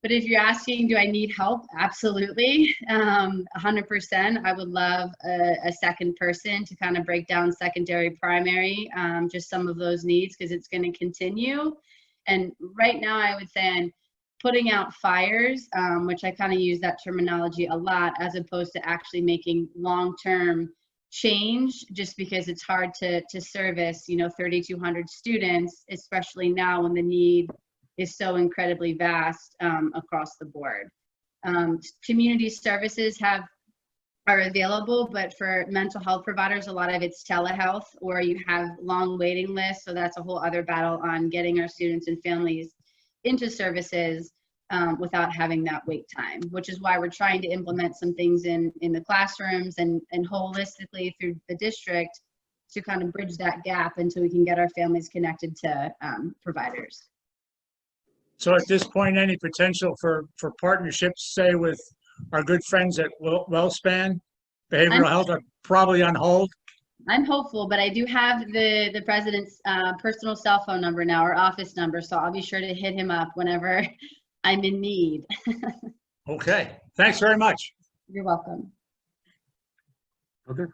But if you're asking, do I need help? Absolutely, 100%. I would love a second person to kind of break down secondary, primary, just some of those needs, because it's going to continue. And right now, I would say I'm putting out fires, which I kind of use that terminology a lot, as opposed to actually making long-term change, just because it's hard to service, 3,200 students, especially now when the need is so incredibly vast across the board. Community services are available, but for mental health providers, a lot of it's telehealth, or you have long waiting lists. So that's a whole other battle on getting our students and families into services without having that wait time, which is why we're trying to implement some things in the classrooms and holistically through the district to kind of bridge that gap until we can get our families connected to providers. So at this point, any potential for partnerships, say with our good friends at WellSpan Behavioral Health, are probably on hold? I'm hopeful, but I do have the president's personal cell phone number now, or office number, so I'll be sure to hit him up whenever I'm in need. Okay, thanks very much. You're welcome. Okay.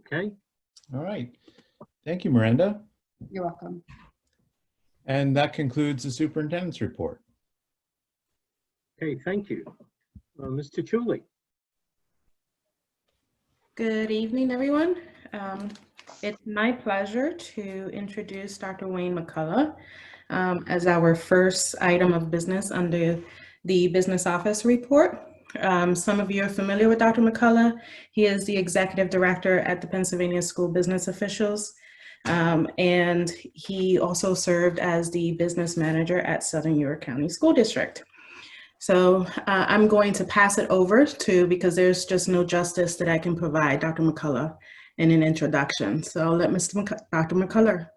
Okay. All right. Thank you, Miranda. You're welcome. And that concludes the superintendent's report. Okay, thank you. Mr. Chuli. Good evening, everyone. It's my pleasure to introduce Dr. Wayne McCullough as our first item of business under the business office report. Some of you are familiar with Dr. McCullough. He is the executive director at the Pennsylvania School Business Officials, and he also served as the business manager at Southern York County School District. So I'm going to pass it over to, because there's just no justice that I can provide Dr. McCullough in an introduction. So let Dr. McCullough.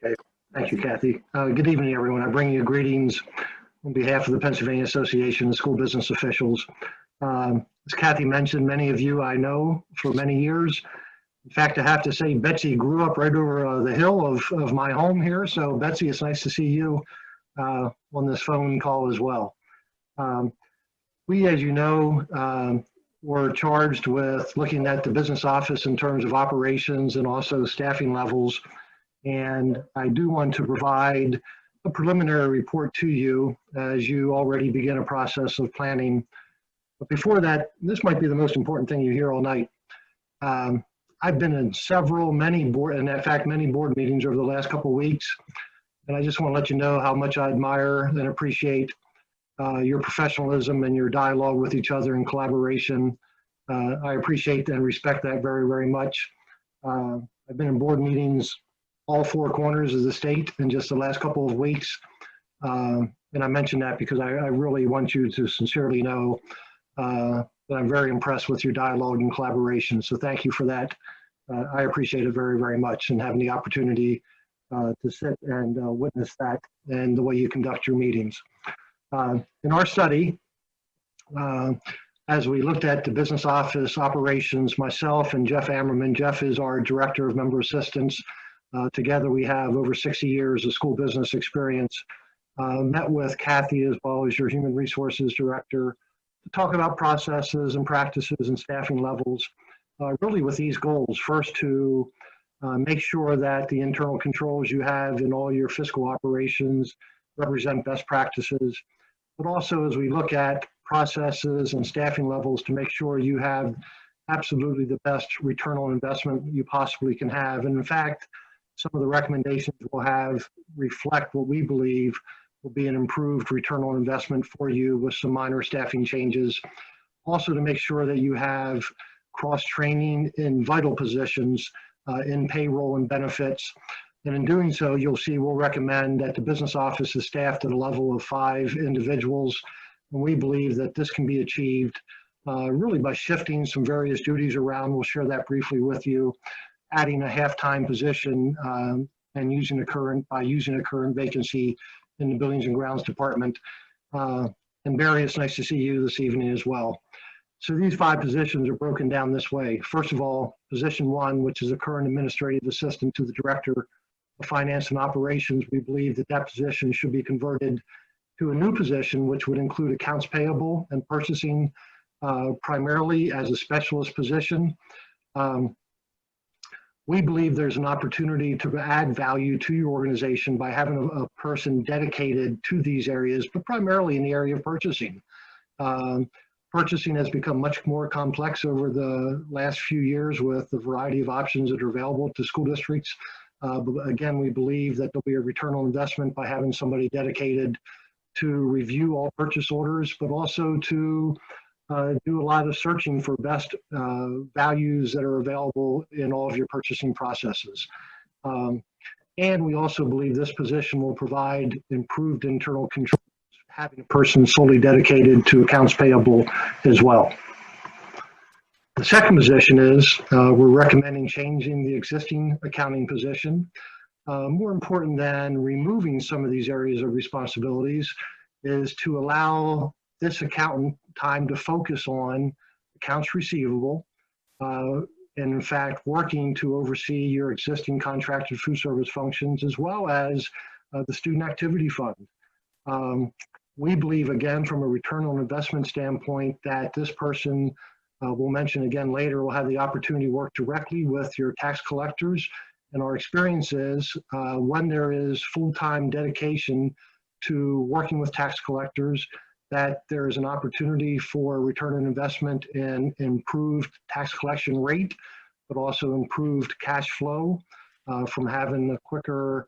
Okay, thank you, Kathy. Good evening, everyone. I bring you greetings on behalf of the Pennsylvania Association of School Business Officials. As Kathy mentioned, many of you I know for many years. In fact, I have to say, Betsy grew up right over the hill of my home here. So Betsy, it's nice to see you on this phone call as well. We, as you know, were charged with looking at the business office in terms of operations and also staffing levels. And I do want to provide a preliminary report to you as you already begin a process of planning. But before that, this might be the most important thing you hear all night. I've been in many board meetings over the last couple of weeks. And I just want to let you know how much I admire and appreciate your professionalism and your dialogue with each other and collaboration. I appreciate and respect that very, very much. I've been in board meetings all four corners of the state in just the last couple of weeks. And I mention that because I really want you to sincerely know that I'm very impressed with your dialogue and collaboration. So thank you for that. I appreciate it very, very much, and having the opportunity to sit and witness that and the way you conduct your meetings. In our study, as we looked at the business office operations, myself and Jeff Ammerman, Jeff is our Director of Member Assistance. Together we have over 60 years of school business experience. Met with Kathy as well as your Human Resources Director to talk about processes and practices and staffing levels, really with these goals. First, to make sure that the internal controls you have in all your fiscal operations represent best practices, but also as we look at processes and staffing levels to make sure you have absolutely the best return on investment you possibly can have. And in fact, some of the recommendations we'll have reflect what we believe will be an improved return on investment for you with some minor staffing changes. Also to make sure that you have cross-training in vital positions in payroll and benefits. And in doing so, you'll see we'll recommend that the business office is staffed at a level of 5 individuals. And we believe that this can be achieved really by shifting some various duties around. We'll share that briefly with you, adding a half-time position and using a current vacancy in the Buildings and Grounds Department. And Barry, it's nice to see you this evening as well. So these 5 positions are broken down this way. First of all, position 1, which is a current administrative assistant to the Director of Finance and Operations, we believe that that position should be converted to a new position, which would include accounts payable and purchasing primarily as a specialist position. We believe there's an opportunity to add value to your organization by having a person dedicated to these areas, but primarily in the area of purchasing. Purchasing has become much more complex over the last few years with the variety of options that are available to school districts. But again, we believe that there'll be a return on investment by having somebody dedicated to review all purchase orders, but also to do a lot of searching for best values that are available in all of your purchasing processes. And we also believe this position will provide improved internal controls, having a person solely dedicated to accounts payable as well. The second position is we're recommending changing the existing accounting position. More important than removing some of these areas of responsibilities is to allow this accountant time to focus on accounts receivable, and in fact, working to oversee your existing contracted food service functions as well as the student activity fund. We believe, again, from a return on investment standpoint, that this person, we'll mention again later, will have the opportunity to work directly with your tax collectors And our experience is when there is full-time dedication to working with tax collectors, that there is an opportunity for return on investment in improved tax collection rate, but also improved cash flow from having the quicker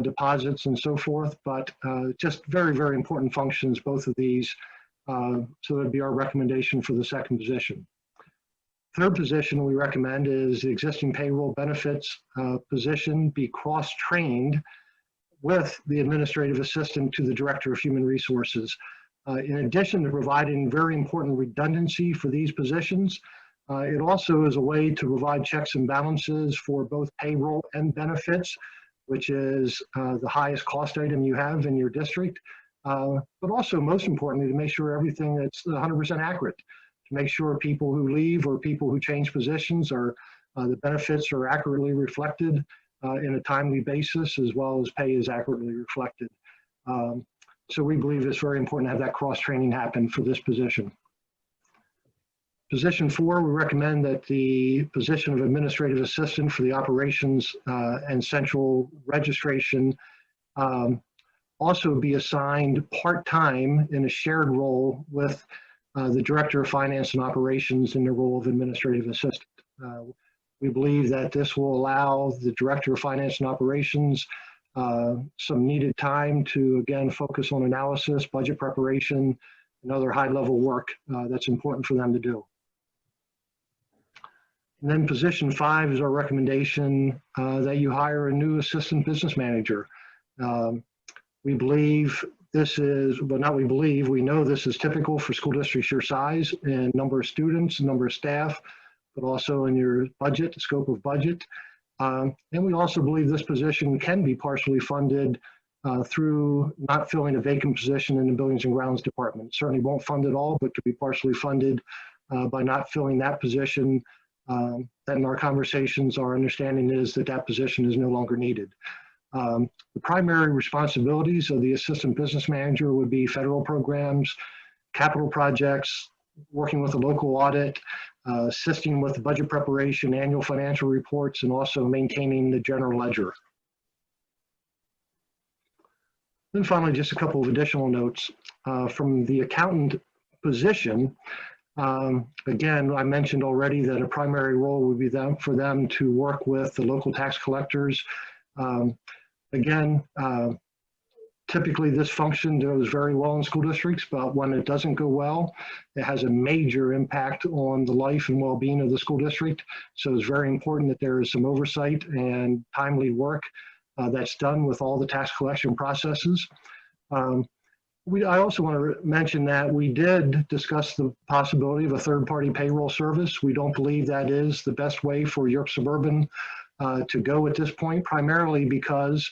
deposits and so forth. But just very, very important functions, both of these. So it would be our recommendation for the second position. Third position we recommend is the existing payroll benefits position be cross-trained with the administrative assistant to the Director of Human Resources. In addition to providing very important redundancy for these positions, it also is a way to provide checks and balances for both payroll and benefits, which is the highest cost item you have in your district, but also most importantly, to make sure everything that's 100% accurate, to make sure people who leave or people who change positions are the benefits are accurately reflected in a timely basis, as well as pay is accurately reflected. So we believe it's very important to have that cross-training happen for this position. Position 4, we recommend that the position of administrative assistant for the operations and central registration also be assigned part-time in a shared role with the Director of Finance and Operations in the role of administrative assistant. We believe that this will allow the Director of Finance and Operations some needed time to, again, focus on analysis, budget preparation, and other high-level work that's important for them to do. And then position 5 is our recommendation that you hire a new assistant business manager. We believe this is, well, not we believe, we know this is typical for school districts your size and number of students, number of staff, but also in your budget, the scope of budget. And we also believe this position can be partially funded through not filling a vacant position in the Buildings and Grounds Department. Certainly won't fund it all, but could be partially funded by not filling that position. That in our conversations, our understanding is that that position is no longer needed. The primary responsibilities of the assistant business manager would be federal programs, capital projects, working with the local audit, assisting with the budget preparation, annual financial reports, and also maintaining the general ledger. Then finally, just a couple of additional notes from the accountant position. Again, I mentioned already that a primary role would be for them to work with the local tax collectors. Typically this function goes very well in school districts, but when it doesn't go well, it has a major impact on the life and well-being of the school district. So it's very important that there is some oversight and timely work that's done with all the tax collection processes. I also want to mention that we did discuss the possibility of a third-party payroll service. We don't believe that is the best way for York Suburban to go at this point, primarily because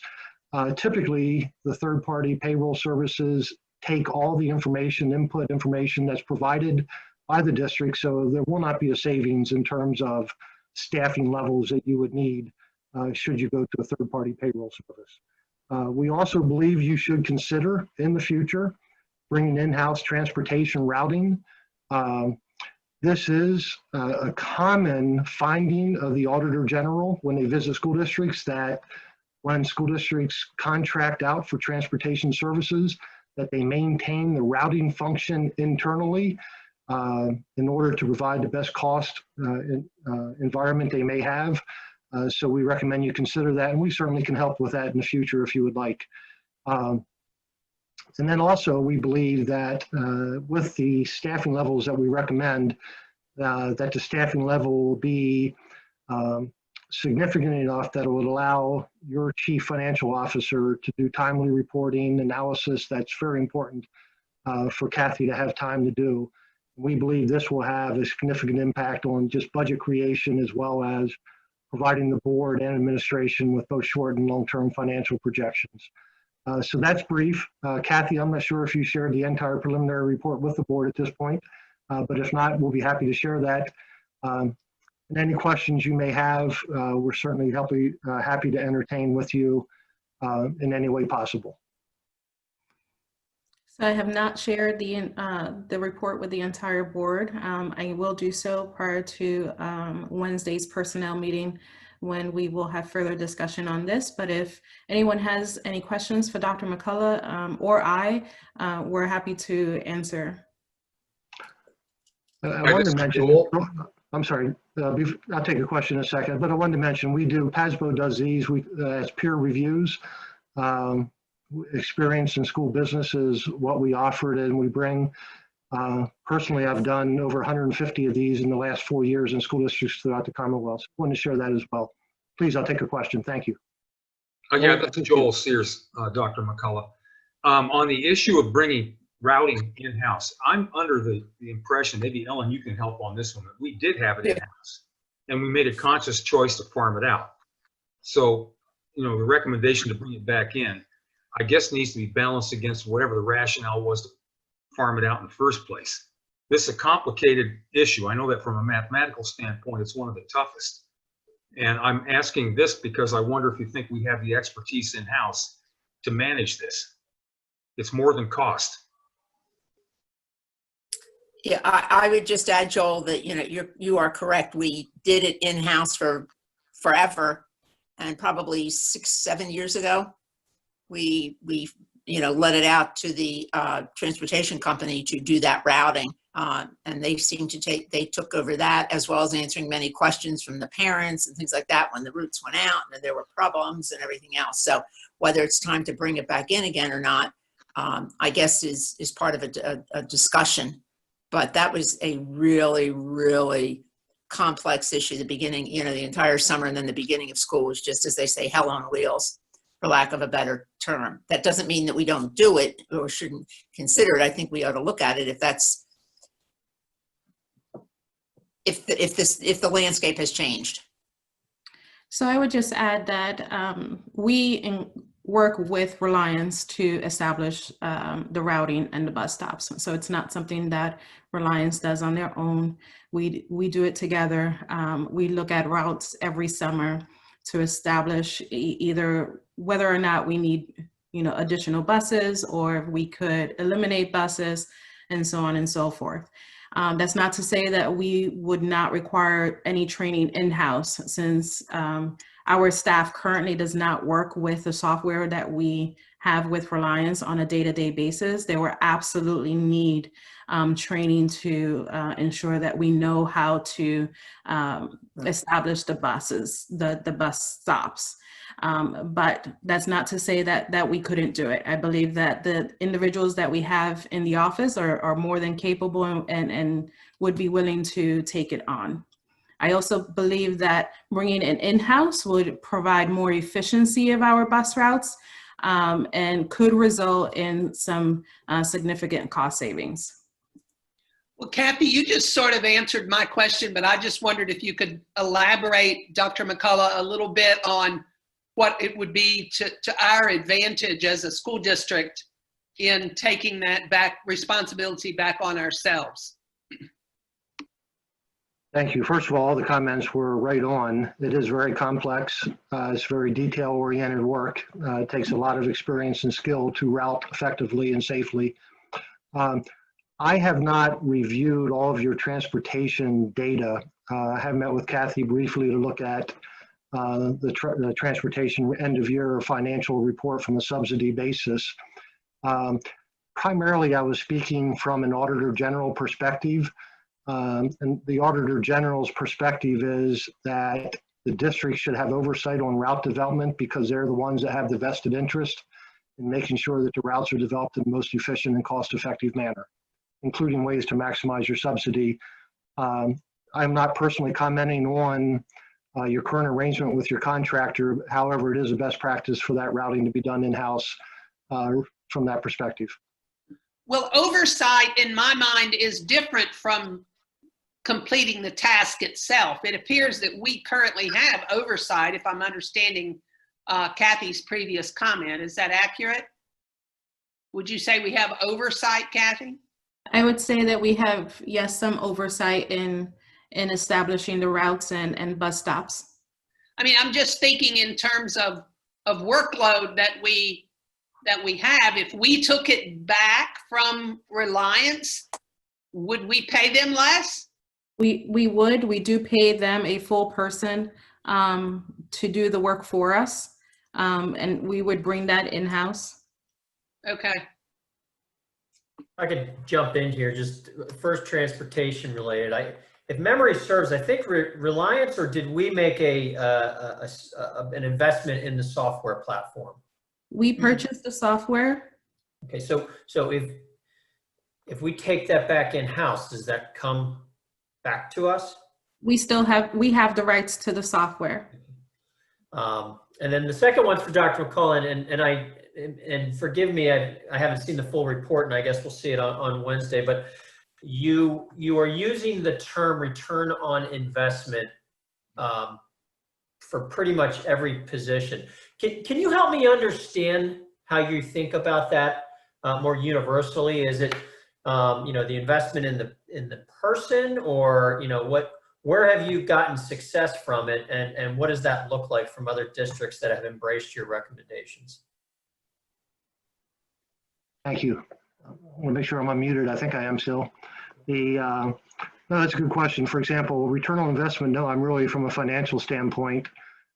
typically the third-party payroll services take all the information, input information that's provided by the district, so there will not be a savings in terms of staffing levels that you would need should you go to a third-party payroll service. We also believe you should consider in the future bringing in-house transportation routing. This is a common finding of the Auditor General when they visit school districts, that when school districts contract out for transportation services, that they maintain the routing function internally in order to provide the best cost environment they may have. So we recommend you consider that, and we certainly can help with that in the future if you would like. And then also we believe that with the staffing levels that we recommend, that the staffing level will be significant enough that it would allow your chief financial officer to do timely reporting analysis that's very important for Kathy to have time to do. We believe this will have a significant impact on just budget creation, as well as providing the board and administration with both short and long-term financial projections. So that's brief. Kathy, I'm not sure if you shared the entire preliminary report with the board at this point, but if not, we'll be happy to share that. And any questions you may have, we're certainly happy to entertain with you in any way possible. So I have not shared the report with the entire board. I will do so prior to Wednesday's personnel meeting when we will have further discussion on this. But if anyone has any questions for Dr. McCullough or I, we're happy to answer. I wanted to mention, I'm sorry, I'll take a question in a second, but I wanted to mention PASBO does these as peer reviews. Experience in school business is what we offered and we bring. Personally, I've done over 150 of these in the last 4 years in school districts throughout the Commonwealth. So I want to share that as well. Please, I'll take a question. Thank you. Yeah, that's Joel Sears, Dr. McCullough. On the issue of bringing routing in-house, I'm under the impression, maybe Ellen, you can help on this one, that we did have it in-house and we made a conscious choice to farm it out. So, the recommendation to bring it back in, I guess needs to be balanced against whatever the rationale was to farm it out in the first place. This is a complicated issue. I know that from a mathematical standpoint, it's one of the toughest. And I'm asking this because I wonder if you think we have the expertise in-house to manage this. It's more than cost. Yeah, I would just add, Joel, that you are correct. We did it in-house for forever, and probably 6-7 years ago, we let it out to the transportation company to do that routing, and they took over that, as well as answering many questions from the parents and things like that when the routes went out and there were problems and everything else. So whether it's time to bring it back in again or not, I guess is part of a discussion. But that was a really, really complex issue. The beginning, the entire summer, and then the beginning of school was just, as they say, hell on wheels, for lack of a better term. That doesn't mean that we don't do it or shouldn't consider it. I think we ought to look at it if the landscape has changed. So I would just add that we work with Reliance to establish the routing and the bus stops. So it's not something that Reliance does on their own. We do it together. We look at routes every summer to establish either whether or not we need additional buses, or if we could eliminate buses, and so on and so forth. That's not to say that we would not require any training in-house, since our staff currently does not work with the software that we have with Reliance on a day-to-day basis. They will absolutely need training to ensure that we know how to establish the buses, the bus stops. But that's not to say that we couldn't do it. I believe that the individuals that we have in the office are more than capable and would be willing to take it on. I also believe that bringing it in-house would provide more efficiency of our bus routes and could result in some significant cost savings. Well, Kathy, you just sort of answered my question, but I just wondered if you could elaborate, Dr. McCullough, a little bit on what it would be to our advantage as a school district in taking that responsibility back on ourselves. Thank you. First of all, the comments were right on. It is very complex. It's very detail-oriented work. It takes a lot of experience and skill to route effectively and safely. I have not reviewed all of your transportation data. I have met with Kathy briefly to look at the transportation end-of-year financial report from a subsidy basis. Primarily, I was speaking from an Auditor General perspective. And the Auditor General's perspective is that the district should have oversight on route development because they're the ones that have the vested interest in making sure that the routes are developed in the most efficient and cost-effective manner, including ways to maximize your subsidy. I'm not personally commenting on your current arrangement with your contractor. However, it is a best practice for that routing to be done in-house from that perspective. Well, oversight in my mind is different from completing the task itself. It appears that we currently have oversight, if I'm understanding Kathy's previous comment. Is that accurate? Would you say we have oversight, Kathy? I would say that we have, yes, some oversight in establishing the routes and bus stops. I mean, I'm just thinking in terms of workload that we have. If we took it back from Reliance, would we pay them less? We would. We do pay them a full person to do the work for us, and we would bring that in-house. Okay. I could jump in here, just first transportation related. If memory serves, I think Reliance, or did we make an investment in the software platform? We purchased the software. Okay, so if we take that back in-house, does that come back to us? We have the rights to the software. And then the second one's for Dr. McCullough, and forgive me, I haven't seen the full report, and I guess we'll see it on Wednesday, but you are using the term return on investment for pretty much every position. Can you help me understand how you think about that more universally? Is it the investment in the person, or where have you gotten success from it, and what does that look like from other districts that have embraced your recommendations? Thank you. I want to make sure I'm unmuted. I think I am still. No, that's a good question. For example, return on investment, no, I'm really from a financial standpoint.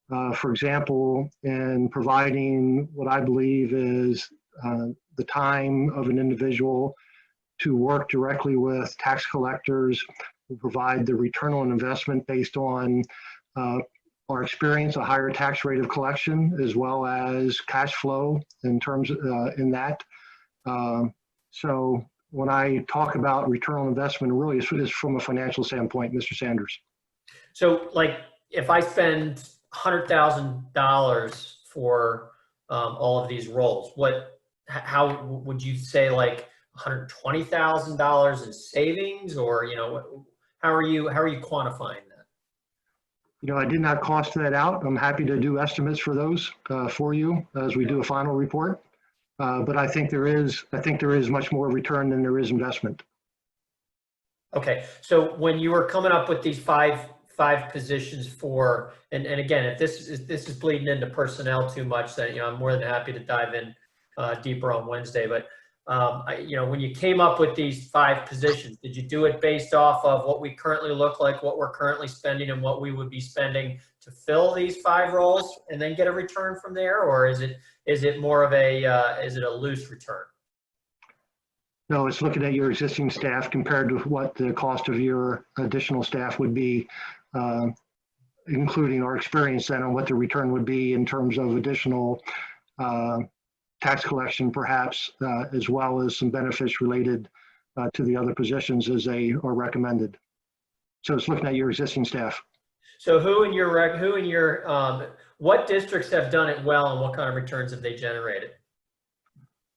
For example, in providing what I believe is the time of an individual to work directly with tax collectors, who provide the return on investment based on our experience, a higher tax rate of collection, as well as cash flow in terms in that. So when I talk about return on investment, really is from a financial standpoint, Mr. Sanders. So like if I spend $100,000 for all of these roles, how would you say, like $120,000 in savings, or how are you quantifying that? I did not cost that out. I'm happy to do estimates for those for you as we do a final report. But I think there is much more return than there is investment. Okay. So when you were coming up with these five positions for, and again, if this is bleeding into personnel too much, then I'm more than happy to dive in deeper on Wednesday. But when you came up with these 5 positions, did you do it based off of what we currently look like, what we're currently spending, and what we would be spending to fill these 5 roles, and then get a return from there, or is it more of a loose return? No, it's looking at your existing staff compared to what the cost of your additional staff would be, including our experience then on what the return would be in terms of additional tax collection, perhaps, as well as some benefits related to the other positions as they are recommended. So it's looking at your existing staff. So what districts have done it well, and what kind of returns have they generated?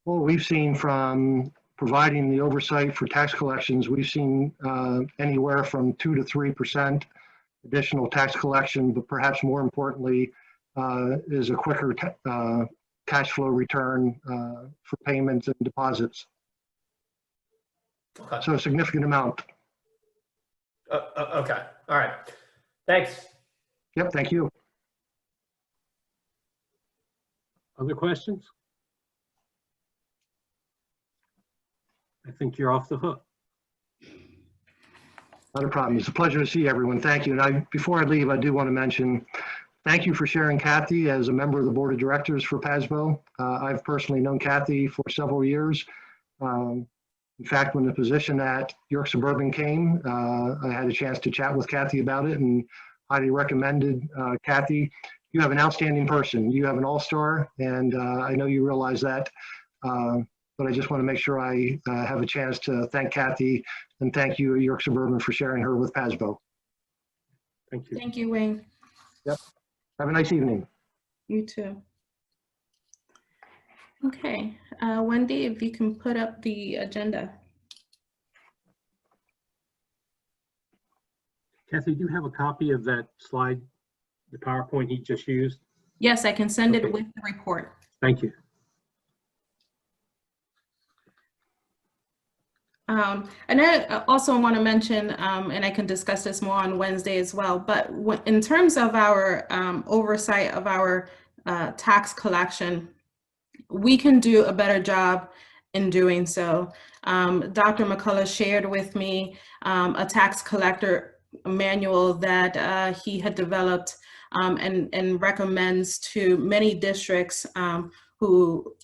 Well, we've seen from providing the oversight for tax collections, we've seen anywhere from 2 to 3% additional tax collection, but perhaps more importantly is a quicker cash flow return for payments and deposits. Okay. So a significant amount. Okay. All right. Thanks. Yep. Thank you. Other questions? I think you're off the hook. Not a problem. It's a pleasure to see everyone. Thank you. And before I leave, I do want to mention, thank you for sharing Kathy as a member of the board of directors for PASBO. I've personally known Kathy for several years. In fact, when the position at York Suburban came, I had a chance to chat with Kathy about it and highly recommended Kathy. You have an outstanding person. You have an all-star, and I know you realize that. But I just want to make sure I have a chance to thank Kathy and thank you, York Suburban, for sharing her with PASBO. Thank you. Thank you, Wayne. Yep. Have a nice evening. You too. Okay, Wendy, if you can put up the agenda. Kathy, do you have a copy of that slide, the PowerPoint he just used? Yes, I can send Okay. it with the report. Thank you. And I also want to mention, and I can discuss this more on Wednesday as well, but in terms of our oversight of our tax collection, we can do a better job in doing so. Dr. McCullough shared with me a tax collector manual that he had developed and recommends to many districts who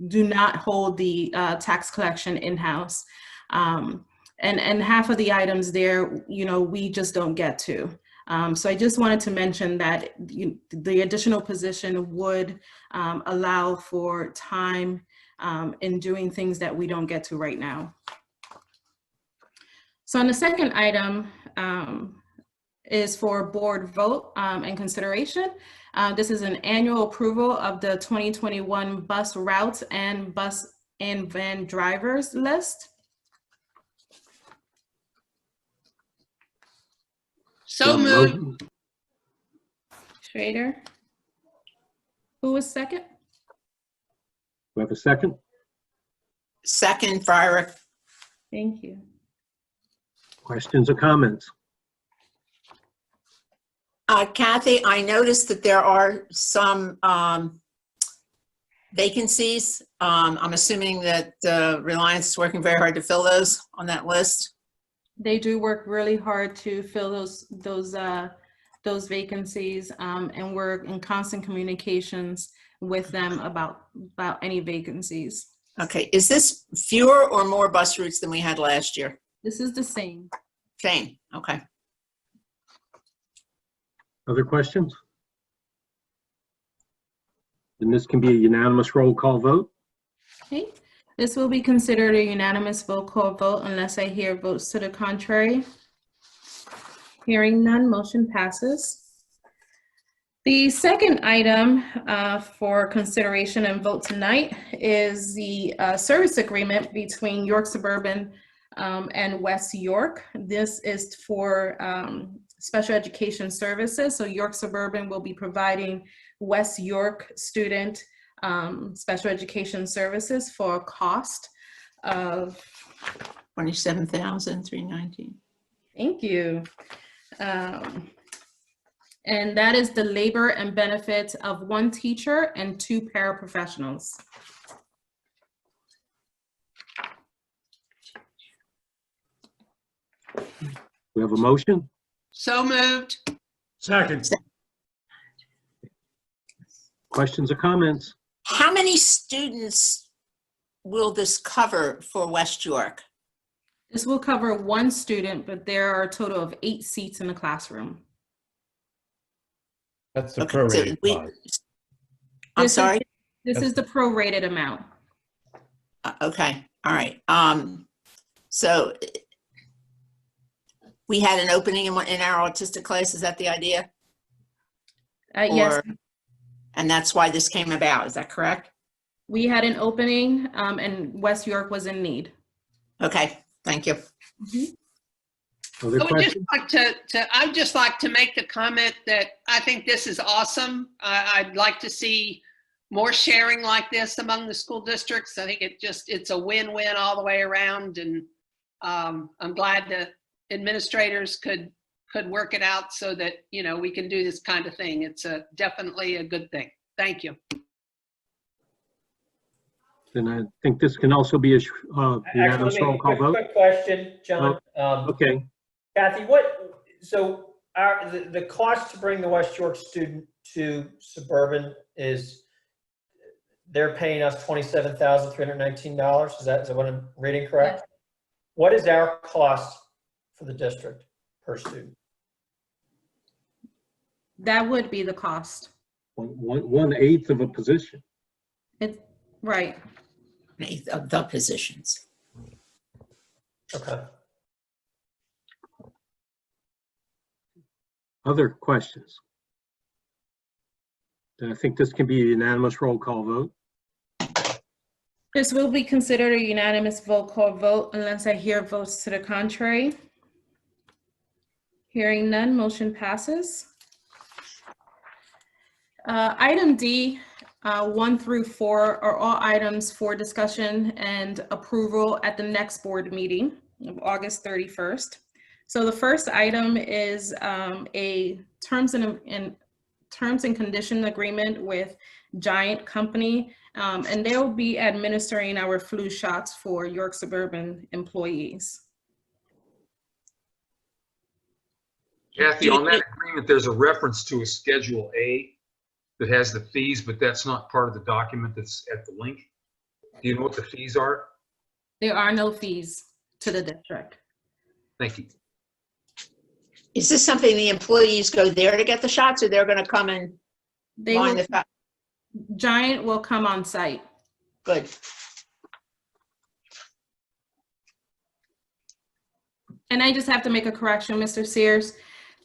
do not hold the tax collection in-house. And half of the items there, we just don't get to. So I just wanted to mention that the additional position would allow for time in doing things that we don't get to right now. So on the second item is for board vote and consideration. This is an annual approval of the 2021 bus routes and bus and van drivers list. So moved. Schrader. Who was second? We have a second? Second, Frierick. Thank you. Questions or comments? Kathy, I noticed that there are some vacancies. I'm assuming that Reliance is working very hard to fill those on that list. They do work really hard to fill those vacancies, and we're in constant communications with them about any vacancies. Okay, is this fewer or more bus routes than we had last year? This is the same. Same, okay. Other questions? Then this can be a unanimous roll call vote. Okay, this will be considered a unanimous roll call vote unless I hear votes to the contrary. Hearing none, motion passes. The second item for consideration and vote tonight is the service agreement between York Suburban and West York. This is for special education services. So York Suburban will be providing West York student special education services for a cost of $27,319. Thank you. And that is the labor and benefits of 1 teacher and 2 paraprofessionals. We have a motion? So moved. Second. Questions or comments? How many students will this cover for West York? This will cover 1 student, but there are a total of 8 seats in the classroom. That's the Okay, prorated so cost. I'm sorry? This is the prorated amount. Okay, all right. So we had an opening in our autistic class, is that the idea? Yes. And that's why this came about, is that correct? We had an opening and West York was in need. Okay, thank you. Other questions? I'd just like to make the comment that I think this is awesome. I'd like to see more sharing like this among the school districts. I think it's a win-win all the way around, and I'm glad that administrators could work it out so that we can do this kind of thing. It's definitely a good thing. Thank you. Then I think this can also be a unanimous Actually, roll call vote. quick question, John. Okay. Kathy, so the cost to bring the West York student to Suburban is, they're paying us $27,319. Is that what I'm reading correct? Yes. What is our cost for the district per student? That would be the cost. 1/8 of a position. It's right. 1/8 of the positions. Okay. Other questions? Then I think this can be a unanimous roll call vote. This will be considered a unanimous roll call vote unless I hear votes to the contrary. Hearing none, motion passes. Item D, 1 through 4 are all items for discussion and approval at the next board meeting of August 31st. So the first item is a terms and condition agreement with Giant Company, and they'll be administering our flu shots for York Suburban employees. Kathy, on that agreement, there's a reference to a Schedule A that has the fees, but that's not part of the document that's at the link. Do you know what the fees are? There are no fees to the district. Thank you. Is this something the employees go there to get the shots, or they're going to come and line the shot? Giant will come on site. Good. And I just have to make a correction, Mr. Sears.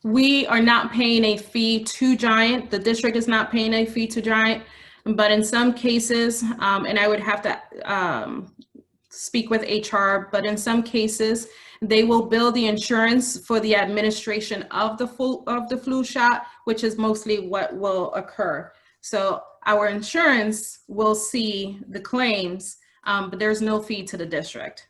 We are not paying a fee to Giant. The district is not paying a fee to Giant, but in some cases, and I would have to speak with HR, but in some cases, they will bill the insurance for the administration of the flu shot, which is mostly what will occur. So our insurance will see the claims, but there's no fee to the district.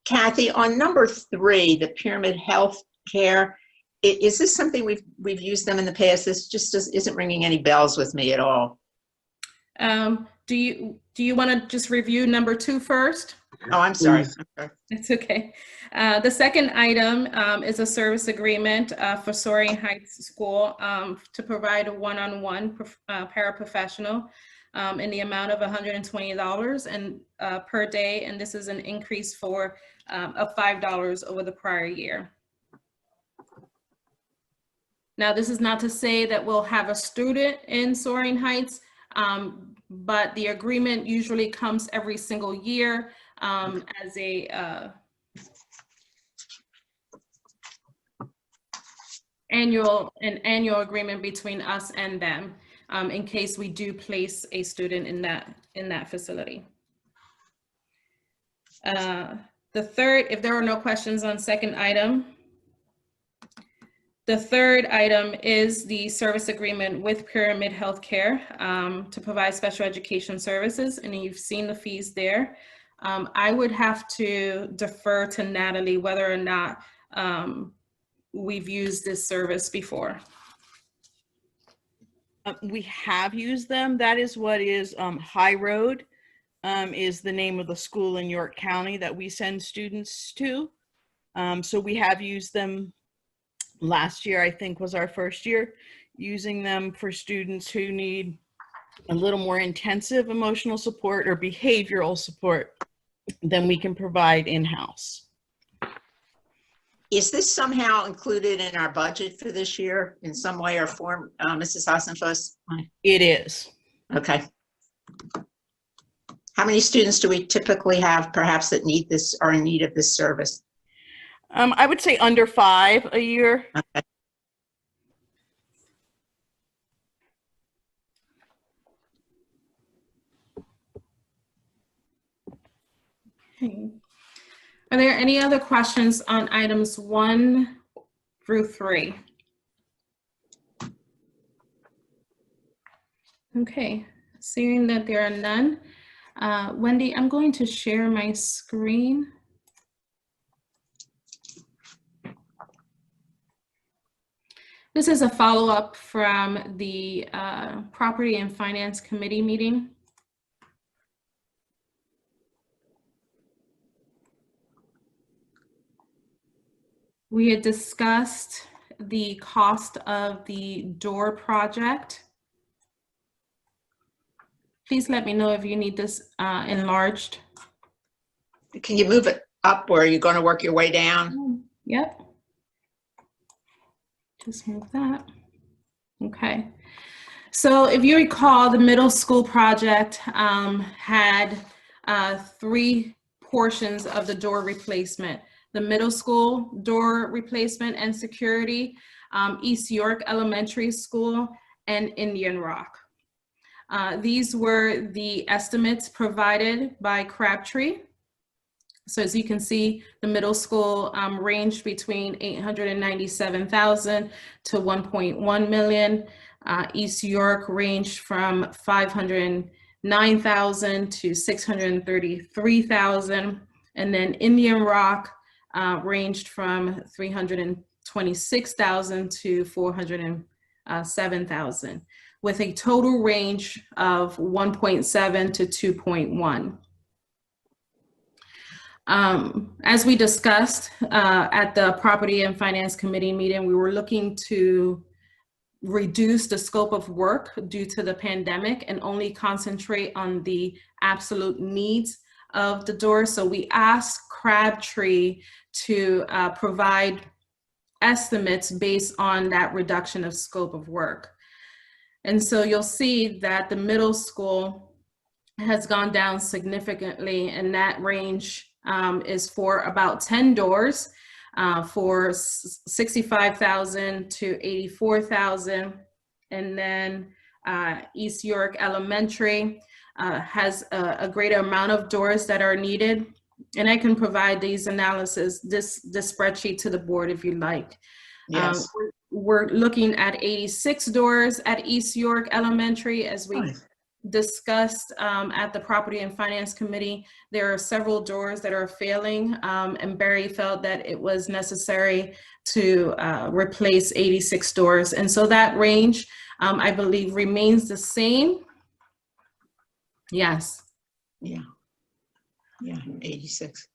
Kathy, on number 3, the Pyramid Health Care, is this something we've used them in the past? This just isn't ringing any bells with me at all. Do you want to just review number 2 first? Oh, I'm sorry. It's okay. The second item is a service agreement for Soaring Heights School to provide a one-on-one paraprofessional in the amount of $120 and per day, and this is an increase of $5 over the prior year. Now, this is not to say that we'll have a student in Soaring Heights, but the agreement usually comes every single year as an annual agreement between us and them in case we do place a student in that facility. The third, if there are no questions on second item, the third item is the service agreement with Pyramid Healthcare to provide special education services, and you've seen the fees there. I would have to defer to Natalie whether or not we've used this service before. We have used them. That is what is High Road is the name of the school in York County that we send students to. So we have used them. Last year, I think, was our first year using them for students who need a little more intensive emotional support or behavioral support than we can provide in-house. Is this somehow included in our budget for this year in some way or form, Mrs. Hassenfuss? It is. Okay. How many students do we typically have perhaps that need this, are in need of this service? I would say under 5 a year. Okay. Okay. Are there any other questions on items 1 through 3? Okay, seeing that there are none, Wendy, I'm going to share my screen. This is a follow-up from the Property and Finance Committee meeting. We had discussed the cost of the door project. Please let me know if you need this enlarged. Can you move it up, or are you going to work your way down? Yep. Just move that. Okay. So if you recall, the middle school project had 3 portions of the door replacement. The middle school door replacement and security, East York Elementary School, and Indian Rock. These were the estimates provided by Crabtree. So as you can see, the middle school ranged between $897,000 to $1.1 million. East York ranged from $509,000 to $633,000. And then Indian Rock ranged from $326,000 to $407,000, with a total range of 1.7 to 2.1. As we discussed at the Property and Finance Committee meeting, we were looking to reduce the scope of work due to the pandemic and only concentrate on the absolute needs of the door. So we asked Crabtree to provide estimates based on that reduction of scope of work. And so you'll see that the middle school has gone down significantly, and that range is for about 10 doors for 65,000 to 84,000. And then East York Elementary has a greater amount of doors that are needed. And I can provide these analysis, this spreadsheet to the board if you like. Yes. We're looking at 86 doors at East York Elementary. As we discussed at the Property and Finance Committee, there are several doors that are failing, and Barry felt that it was necessary to replace 86 doors. And so that range, I believe, remains the same. Yes. Yeah. Yeah, 86.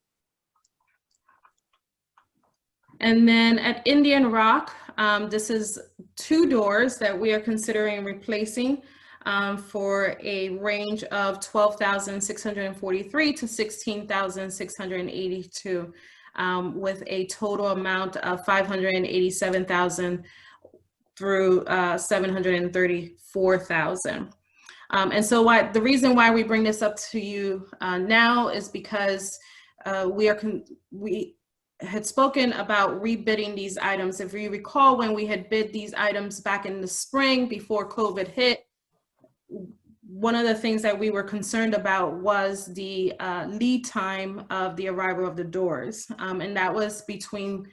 And then at Indian Rock, this is 2 doors that we are considering replacing for a range of 12,643 to 16,682, with a total amount of 587,000 through 734,000. And so the reason why we bring this up to you now is because we had spoken about rebidding these items. If you recall, when we had bid these items back in the spring before COVID hit, one of the things that we were concerned about was the lead time of the arrival of the doors. And that was between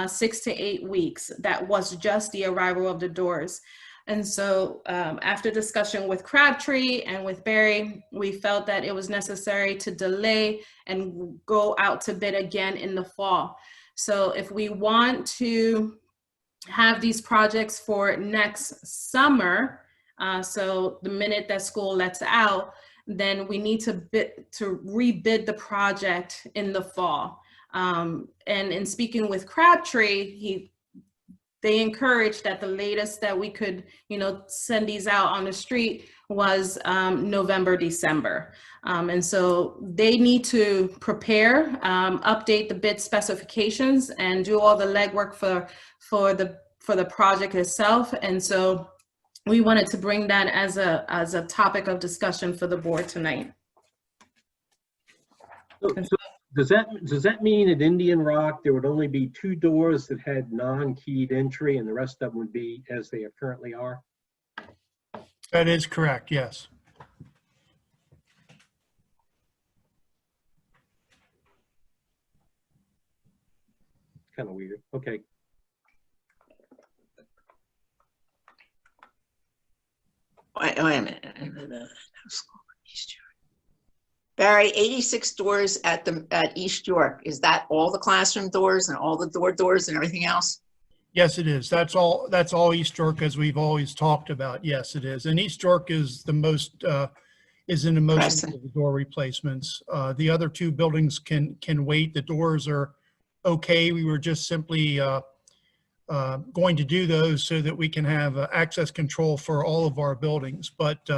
6 to 8 weeks. That was just the arrival of the doors. And so after discussion with Crabtree and with Barry, we felt that it was necessary to delay and go out to bid again in the fall. So if we want to have these projects for next summer, so the minute that school lets out, then we need to rebid the project in the fall. And in speaking with Crabtree, they encouraged that the latest that we could, send these out on the street was November, December. And so they need to prepare, update the bid specifications, and do all the legwork for the project itself. And so we wanted to bring that as a topic of discussion for the board tonight. Does that mean at Indian Rock there would only be 2 doors that had non-keyed entry and the rest of them would be as they currently are? That is correct, yes. Kind of weird. Okay. Wait a minute. Barry, 86 doors at East York. Is that all the classroom doors and all the doors and everything else? Yes, it is. That's all East York, as we've always talked about. Yes, it is. And East York is the most, is in the most of the door replacements. The other 2 buildings can wait. The doors are okay. We were just simply going to do those so that we can have access control for all of our buildings. But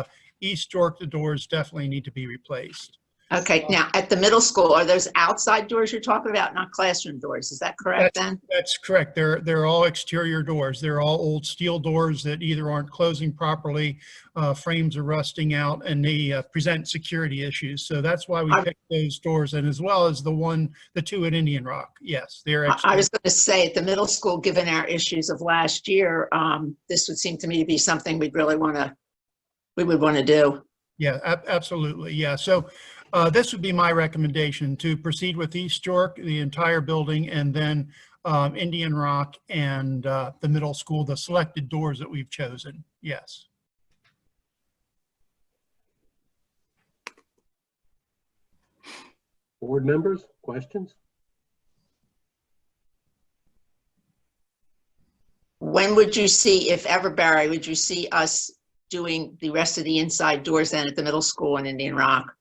East York, the doors definitely need to be replaced. Okay, now at the middle school, are those outside doors you're talking about, not classroom doors? Is that correct then? That's correct. They're all exterior doors. They're all old steel doors that either aren't closing properly, frames are rusting out, and they present security issues. So that's why we picked those doors, and as well as the 2 at Indian Rock. Yes, they're exterior. I was going to say at the middle school, given our issues of last year, this would seem to me to be something we would want to do. Yeah, absolutely. Yeah. So this would be my recommendation, to proceed with East York, the entire building, and then Indian Rock and the middle school, the selected doors that we've chosen. Yes. Board members, questions? When would you see, if ever, Barry, would you see us doing the rest of the inside doors then at the middle school in Indian Rock?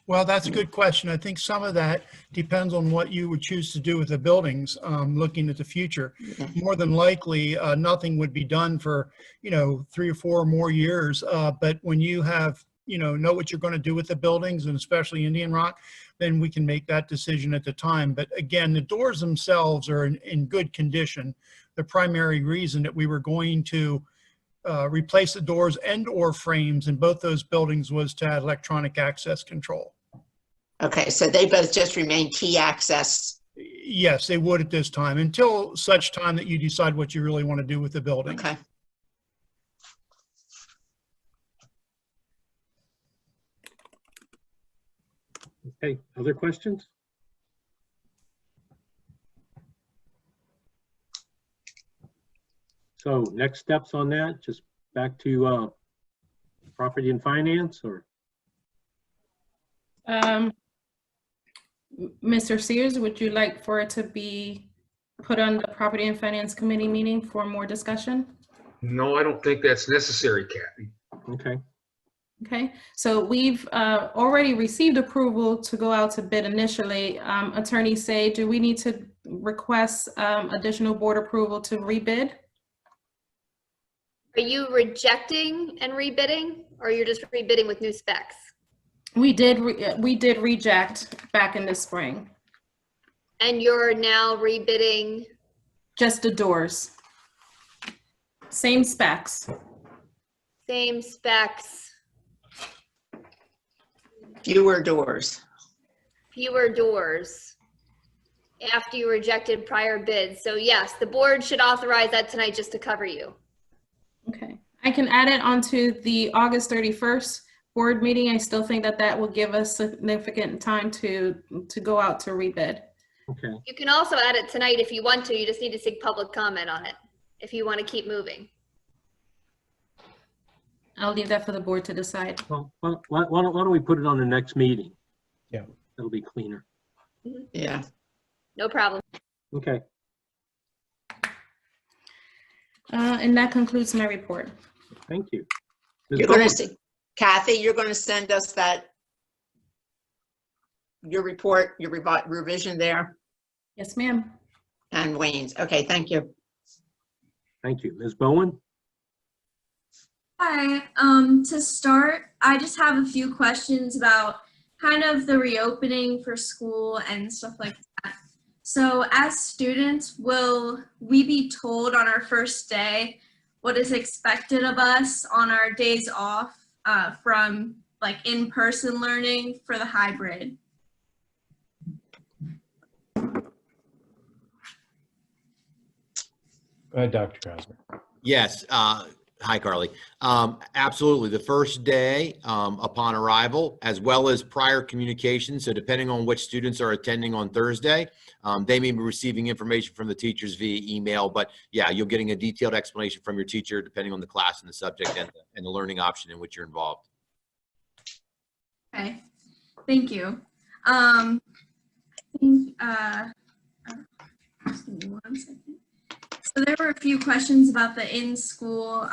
Well, that's a good question. I think some of that depends on what you would choose to do with the buildings, looking at the future. More than likely, nothing would be done for, 3 or 4 more years. But when you have, know what you're going to do with the buildings, and especially Indian Rock, then we can make that decision at the time. But again, the doors themselves are in good condition. The primary reason that we were going to replace the doors and/or frames in both those buildings was to add electronic access control. Okay, so they both just remain key access. Yes, they would at this time, until such time that you decide what you really want to do with the building. Okay. Okay, other questions? So next steps on that, just back to property and finance, or? Mr. Sears, would you like for it to be put on the Property and Finance Committee meeting for more discussion? No, I don't think that's necessary, Kathy. Okay. Okay, so we've already received approval to go out to bid initially. Attorney Say, do we need to request additional board approval to rebid? Are you rejecting and rebidding, or you're just rebidding with new specs? We did reject back in the spring. And you're now rebidding? Just the doors. Same specs. Same specs. Fewer doors. Fewer doors. After you rejected prior bids. So yes, the board should authorize that tonight just to cover you. Okay, I can add it onto the August 31st board meeting. I still think that that will give us significant time to go out to rebid. Okay. You can also add it tonight if you want to. You just need to seek public comment on it if you want to keep moving. I'll leave that for the board to decide. Well, why don't we put it on the next meeting? Yeah. That'll be cleaner. Yeah. No problem. Okay. And that concludes my report. Thank you. You're going to see, Kathy, you're going to send us that, your report, your revision there? Yes, ma'am. And Wayne's. Okay, thank you. Thank you. Ms. Bowen? Hi, to start, I just have a few questions about kind of the reopening for school and stuff like that. So as students, will we be told on our first day what is expected of us on our days off from like in-person learning for the hybrid? Go ahead, Dr. Krasner. Yes. Hi, Carly. Absolutely. The first day upon arrival, as well as prior communication. So depending on which students are attending on Thursday, they may be receiving information from the teachers via email. But yeah, you're getting a detailed explanation from your teacher depending on the class and the subject and the learning option in which you're involved. Okay, thank you. Just give me 1 second. So there were a few questions about the in-school,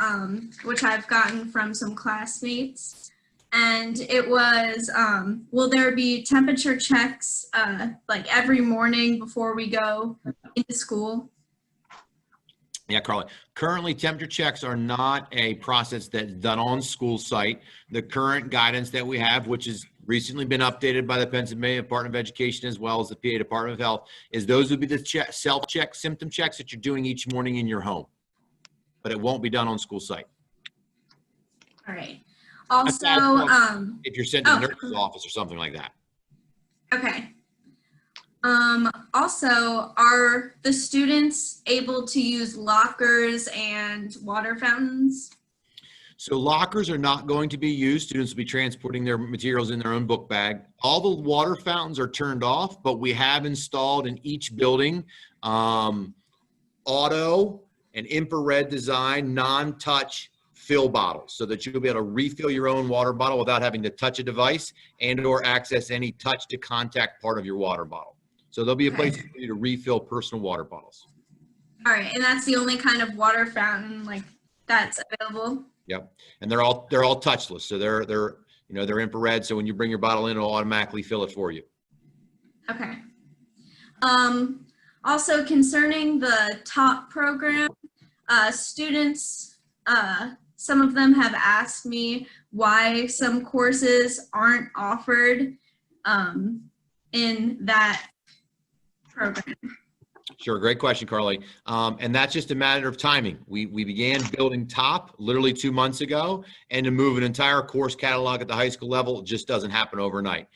which I've gotten from some classmates. And it was, will there be temperature checks like every morning before we go into school? Yeah, Carly. Currently, temperature checks are not a process that's done on school site. The current guidance that we have, which has recently been updated by the Pennsylvania Department of Education as well as the PA Department of Health, is those would be the self-check symptom checks that you're doing each morning in your home. But it won't be done on school site. All right. Also, if you're sent to the nurse's office or something like that. Okay. Also, are the students able to use lockers and water fountains? So lockers are not going to be used. Students will be transporting their materials in their own book bag. All the water fountains are turned off, but we have installed in each building auto and infrared design, non-touch fill bottles so that you'll be able to refill your own water bottle without having to touch a device and or access any touch to contact part of your water bottle. So there'll be a place for you to refill personal water bottles. All right, and that's the only kind of water fountain like that's available? Yep. And they're all touchless. So they're You know, they're infrared, so when you bring your bottle in, it'll automatically fill it for you. Okay. Also concerning the TOP program, students, some of them have asked me why some courses aren't offered in that program. Sure, great question, Carly. And that's just a matter of timing. We began building TOP literally 2 months ago, and to move an entire course catalog at the high school level just doesn't happen overnight.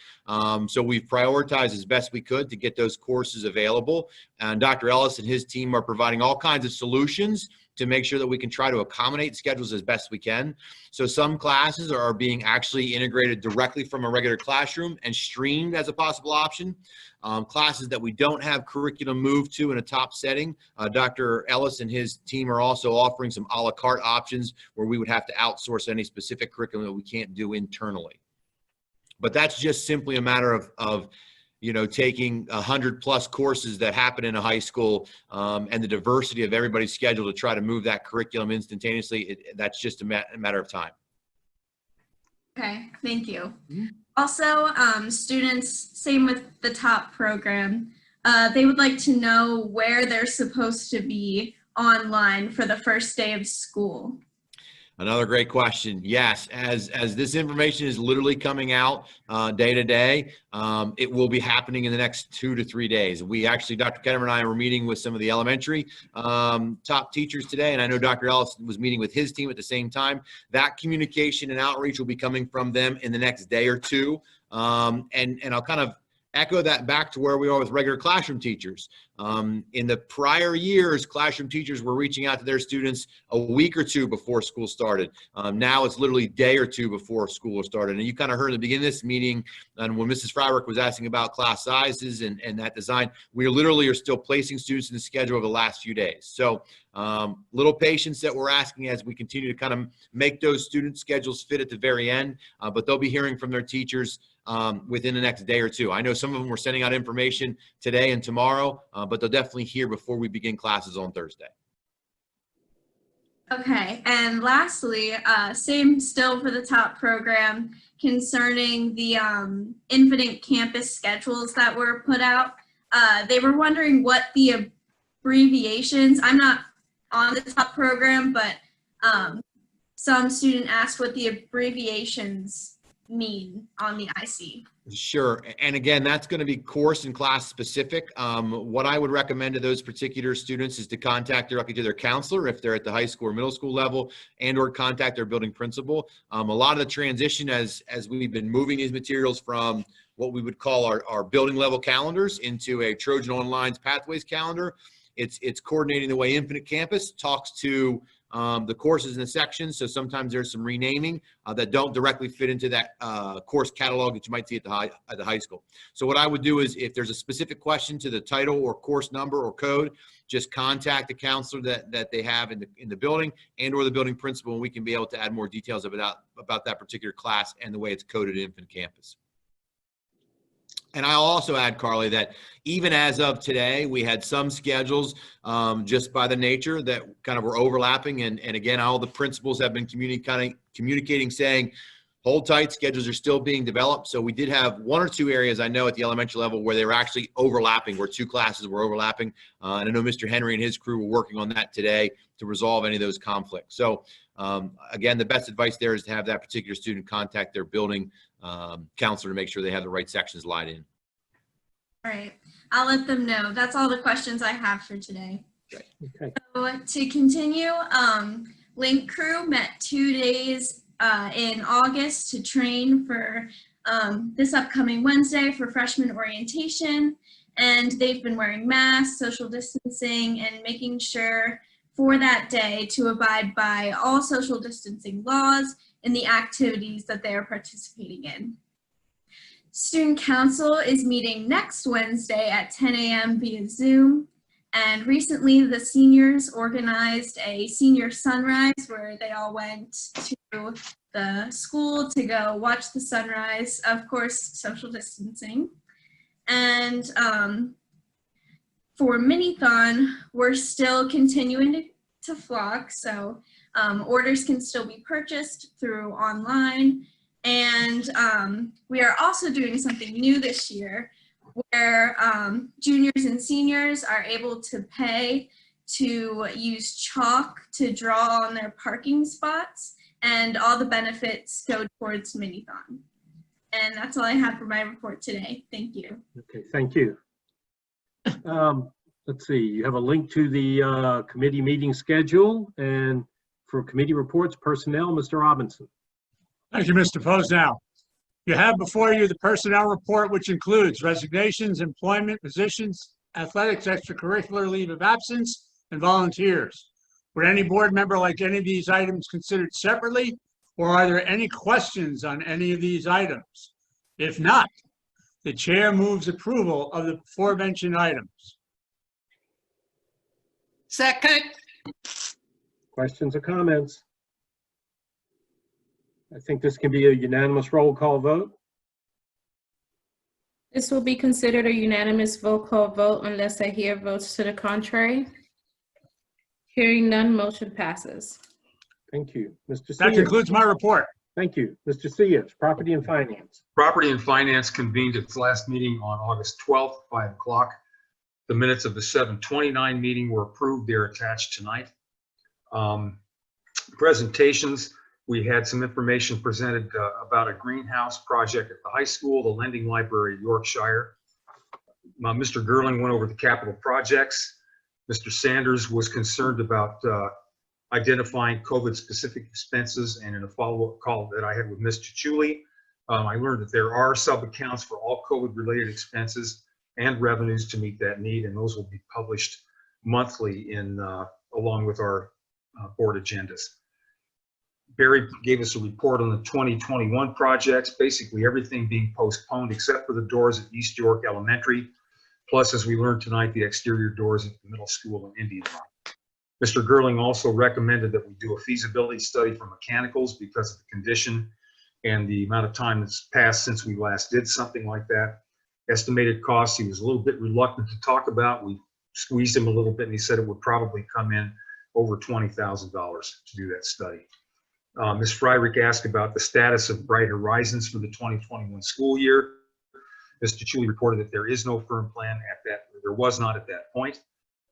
So we've prioritized as best we could to get those courses available. And Dr. Ellis and his team are providing all kinds of solutions to make sure that we can try to accommodate schedules as best we can. So some classes are being actually integrated directly from a regular classroom and streamed as a possible option. Classes that we don't have curriculum moved to in a TOP setting, Dr. Ellis and his team are also offering some a la carte options where we would have to outsource any specific curriculum that we can't do internally. But that's just simply a matter of you know, taking 100+ courses that happen in a high school and the diversity of everybody's schedule to try to move that curriculum instantaneously. That's just a matter of time. Okay, thank you. Also, students, same with the TOP program, they would like to know where they're supposed to be online for the first day of school. Another great question. Yes, as this information is literally coming out day to day, it will be happening in the next 2 to 3 days. We actually, Dr. Ketterman and I were meeting with some of the elementary top teachers today, and I know Dr. Ellis was meeting with his team at the same time. That communication and outreach will be coming from them in the next day or two. And I'll kind of echo that back to where we are with regular classroom teachers. In the prior years, classroom teachers were reaching out to their students a week or two before school started. Now it's literally a day or two before school started. And you kind of heard at the beginning of this meeting, and when Mrs. Freiberg was asking about class sizes and that design, we literally are still placing students in the schedule over the last few days. So little patience that we're asking as we continue to kind of make those student schedules fit at the very end, but they'll be hearing from their teachers within the next day or two. I know some of them were sending out information today and tomorrow, but they'll definitely hear before we begin classes on Thursday. Okay, and lastly, same still for the TOP program concerning the Infinite Campus schedules that were put out. They were wondering what the abbreviations, I'm not on the TOP program, but some student asked what the abbreviations mean on the IC. Sure. And again, that's going to be course and class specific. What I would recommend to those particular students is to contact directly to their counselor if they're at the high school or middle school level, and or contact their building principal. A lot of the transition as we've been moving these materials from what we would call our building level calendars into a Trojan Online's Pathways calendar. It's coordinating the way Infinite Campus talks to the courses and the sections. So sometimes there's some renaming that don't directly fit into that course catalog that you might see at the high school. So what I would do is if there's a specific question to the title or course number or code, just contact the counselor that they have in the building and or the building principal, and we can be able to add more details about that particular class and the way it's coded in Infinite Campus. And I'll also add, Carly, that even as of today, we had some schedules just by the nature that kind of were overlapping. And again, all the principals have been communicating saying, hold tight, schedules are still being developed. So we did have 1 or 2 areas I know at the elementary level where they were actually overlapping, where 2 classes were overlapping. And I know Mr. Henry and his crew were working on that today to resolve any of those conflicts. So again, the best advice there is to have that particular student contact their building counselor to make sure they have the right sections lined in. All right, I'll let them know. That's all the questions I have for today. Okay. So to continue, Link Crew met 2 days in August to train for this upcoming Wednesday for freshman orientation. And they've been wearing masks, social distancing, and making sure for that day to abide by all social distancing laws in the activities that they are participating in. Student Council is meeting next Wednesday at 10 a.m. via Zoom. And recently the seniors organized a senior sunrise where they all went to the school to go watch the sunrise, of course, social distancing. And for Minithon, we're still continuing to flock. So orders can still be purchased through online. And we are also doing something new this year where juniors and seniors are able to pay to use chalk to draw on their parking spots, and all the benefits go towards Minithon. And that's all I have for my report today. Thank you. Okay, thank you. Let's see, you have a link to the committee meeting schedule, and for committee reports, personnel, Mr. Robinson. Thank you, Mr. Posnell. You have before you the personnel report, which includes resignations, employment, positions, athletics, extracurricular leave of absence, and volunteers. Would any board member like any of these items considered separately, or are there any questions on any of these items? If not, the chair moves approval of the aforementioned items. Second. Questions or comments? I think this can be a unanimous roll call vote. This will be considered a unanimous roll call vote unless I hear votes to the contrary. Hearing none, motion passes. Thank you. Mr. That Sears. concludes my report. Thank you. Mr. Sears, Property and Finance. Property and Finance convened its last meeting on August 12th, 5 o'clock. The minutes of the 7/29 meeting were approved. They're attached tonight. Presentations, we had some information presented about a greenhouse project at the high school, the Lending Library, Yorkshire. Mr. Gerling went over the capital projects. Mr. Sanders was concerned about identifying COVID-specific expenses, and in a follow-up call that I had with Ms. Chichuli, I learned that there are sub-accounts for all COVID-related expenses and revenues to meet that need, and those will be published monthly in along with our board agendas. Barry gave us a report on the 2021 projects, basically everything being postponed except for the doors at East York Elementary, plus, as we learned tonight, the exterior doors at the middle school and Indian Line. Mr. Gerling also recommended that we do a feasibility study for mechanicals because of the condition and the amount of time that's passed since we last did something like that. Estimated costs, he was a little bit reluctant to talk about. We squeezed him a little bit, and he said it would probably come in over $20,000 to do that study. Ms. Fryrick asked about the status of Bright Horizons for the 2021 school year. Mr. Chuli reported that there is no firm plan at that, there was not at that point.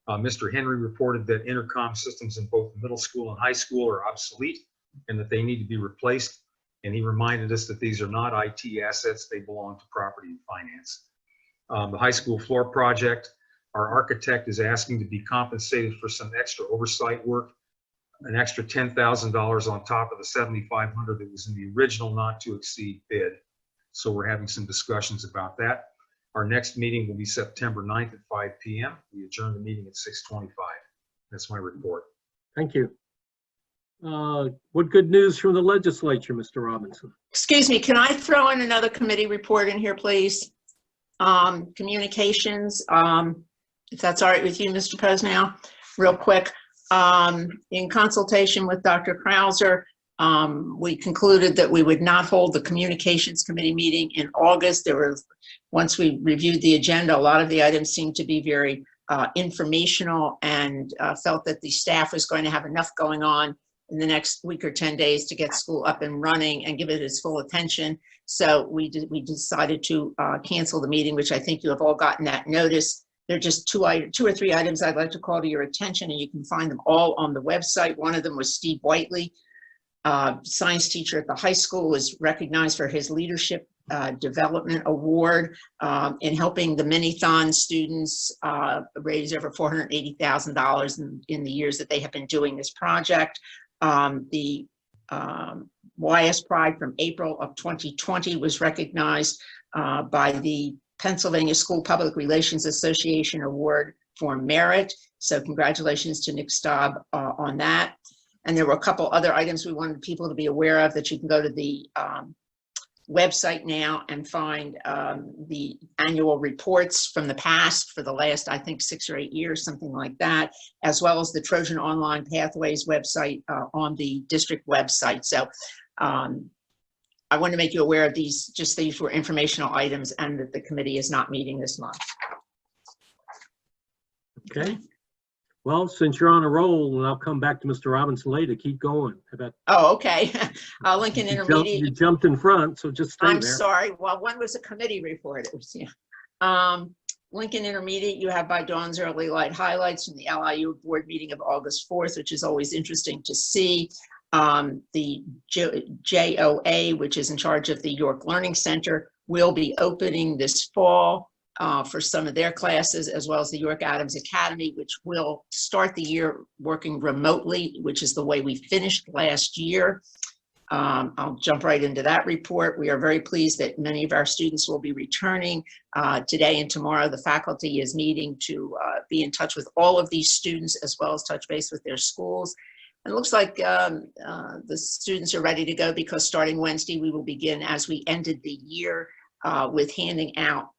Mr. Henry reported that intercom systems in both middle school and high school are obsolete and that they need to be replaced. And he reminded us that these are not IT assets, they belong to property and finance. The high school floor project, our architect is asking to be compensated for some extra oversight work, an extra $10,000 on top of the $7,500 that was in the original not to exceed bid. So we're having some discussions about that. Our next meeting will be September 9th at 5 p.m. We adjourn the meeting at 6:25. That's my report. Thank you. What good news from the legislature, Mr. Robinson? Excuse me, can I throw in another committee report in here, please? Communications, if that's all right with you, Mr. Posnell, real quick. In consultation with Dr. Krauser, we concluded that we would not hold the communications committee meeting in August. Once we reviewed the agenda, a lot of the items seemed to be very informational, and felt that the staff was going to have enough going on in the next week or 10 days to get school up and running and give it its full attention. So we decided to cancel the meeting, which I think you have all gotten that notice. There are just two or three items I'd like to call to your attention, and you can find them all on the website. One of them was Steve Whiteley, science teacher at the high school, was recognized for his leadership development award in helping the Minithon students raise over $480,000 in the years that they have been doing this project. The YS Pride from April of 2020 was recognized by the Pennsylvania School Public Relations Association Award for Merit. So congratulations to Nick Staub on that. And there were a couple other items we wanted people to be aware of that you can go to the website now and find the annual reports from the past for the last, I think, 6 or 8 years, something like that, as well as the Trojan Online Pathways website on the district website. So I want to make you aware of these, just these were informational items, and that the committee is not meeting this month. Okay. Well, since you're on a roll, and I'll come back to Mr. Robinson later, keep going. How about Oh, okay. Lincoln Intermediate. you jumped in front, so just stay I'm there. sorry. Well, one was a committee report. It was, yeah. Lincoln Intermediate, you have by Dawn's early light highlights from the LIU board meeting of August 4th, which is always interesting to see. The JOA, which is in charge of the York Learning Center, will be opening this fall for some of their classes, as well as the York Adams Academy, which will start the year working remotely, which is the way we finished last year. I'll jump right into that report. We are very pleased that many of our students will be returning today and tomorrow. The faculty is meeting to be in touch with all of these students, as well as touch base with their schools. It looks like the students are ready to go, because starting Wednesday, we will begin, as we ended the year, with handing out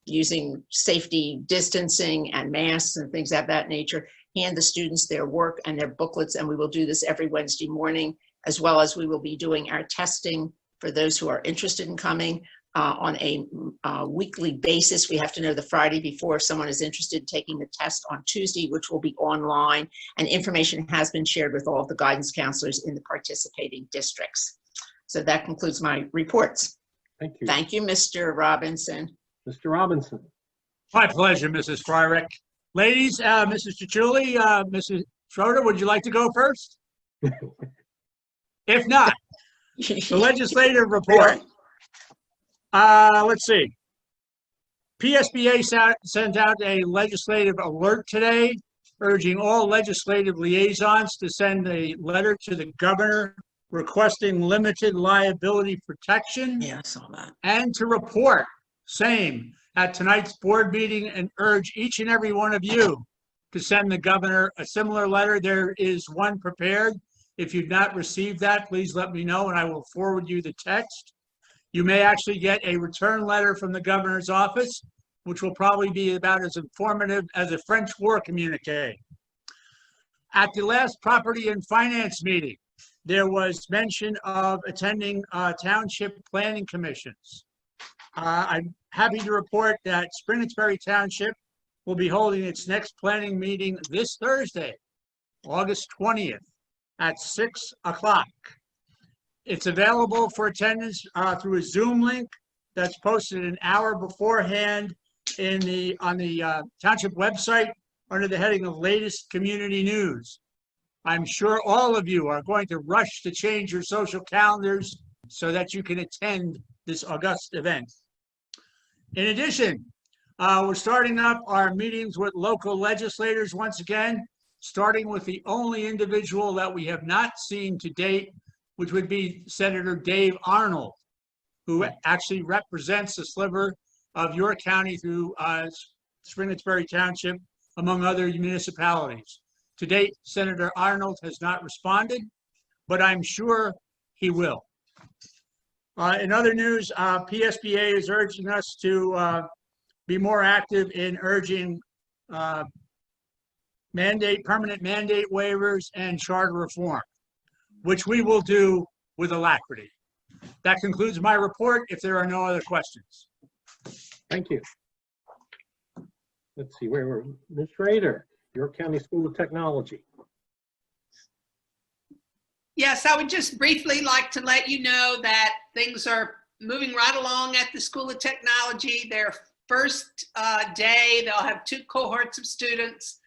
using safety distancing and masks and things of that nature, hand the students their work and their booklets, and we will do this every Wednesday morning, as well as we will be doing our testing for those who are interested in coming on a weekly basis. We have to know the Friday before if someone is interested in taking the test on Tuesday, which will be online, and information has been shared with all of the guidance counselors in the participating districts. So that concludes my reports. Thank you. Thank you, Mr. Robinson. Mr. Robinson. My pleasure, Mrs. Fryrick. Ladies, Mrs. Chichuli, Mrs. Schroeder, would you like to go first? If not, the legislative report. Let's see. PSBA sent out a legislative alert today, urging all legislative liaisons to send a letter to the governor requesting limited liability protection. Yeah, I saw that. And to report same at tonight's board meeting, and urge each and every one of you to send the governor a similar letter. There is one prepared. If you've not received that, please let me know and I will forward you the text. You may actually get a return letter from the governor's office, which will probably be about as informative as a French war communique. At the last Property and Finance meeting, there was mention of attending township planning commissions. I'm happy to report that Springersbury Township will be holding its next planning meeting this Thursday, August 20th at 6 o'clock. It's available for attendance through a Zoom link that's posted an hour beforehand on the township website under the heading of latest community news. I'm sure all of you are going to rush to change your social calendars so that you can attend this august event. In addition, we're starting up our meetings with local legislators once again, starting with the only individual that we have not seen to date, which would be Senator Dave Arnold, who actually represents a sliver of your county through Springersbury Township, among other municipalities. To date, Senator Arnold has not responded, but I'm sure he will. In other news, PSBA is urging us to be more active in urging permanent mandate waivers and charter reform, which we will do with alacrity. That concludes my report, if there are no other questions. Thank you. Let's see, where were Ms. Schrader, York County School of Technology. Yes, I would just briefly like to let you know that things are moving right along at the School of Technology. Their first day, they'll have 2 cohorts of students.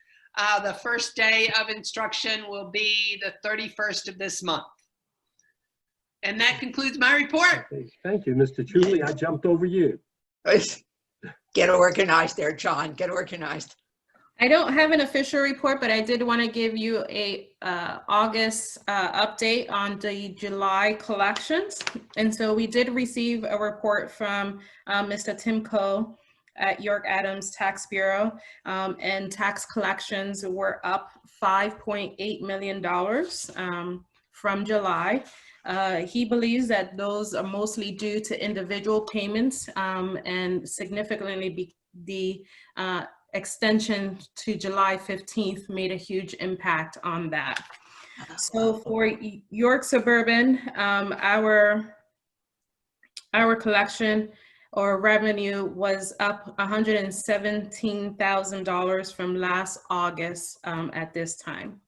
The first day of instruction will be the 31st of this month. And that concludes my report. Okay, thank you, Mr. Chuli. I jumped over you. Get organized there, John. Get organized. I don't have an official report, but I did want to give you a August update on the July collections. And so we did receive a report from Mr. Tim Coe at York Adams Tax Bureau, and tax collections were up $5.8 million from July. He believes that those are mostly due to individual payments, and significantly the extension to July 15th made a huge impact on that. So for York Suburban, our collection or revenue was up $117,000 from last August at this time.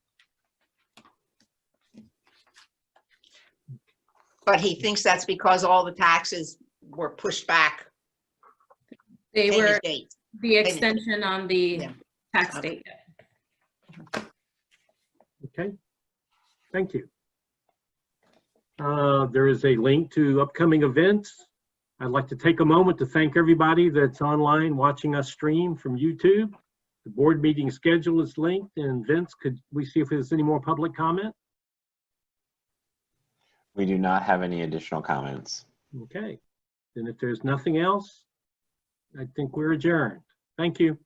But he thinks that's because all the taxes were pushed back. They payment were date. the extension on the Yeah. tax Okay. date. Okay, thank you. There is a link to upcoming events. I'd like to take a moment to thank everybody that's online watching us stream from YouTube. The board meeting schedule is linked, and Vince, could we see if there's any more public comment? We do not have any additional comments. Okay, then if there's nothing else, I think we're adjourned. Thank you.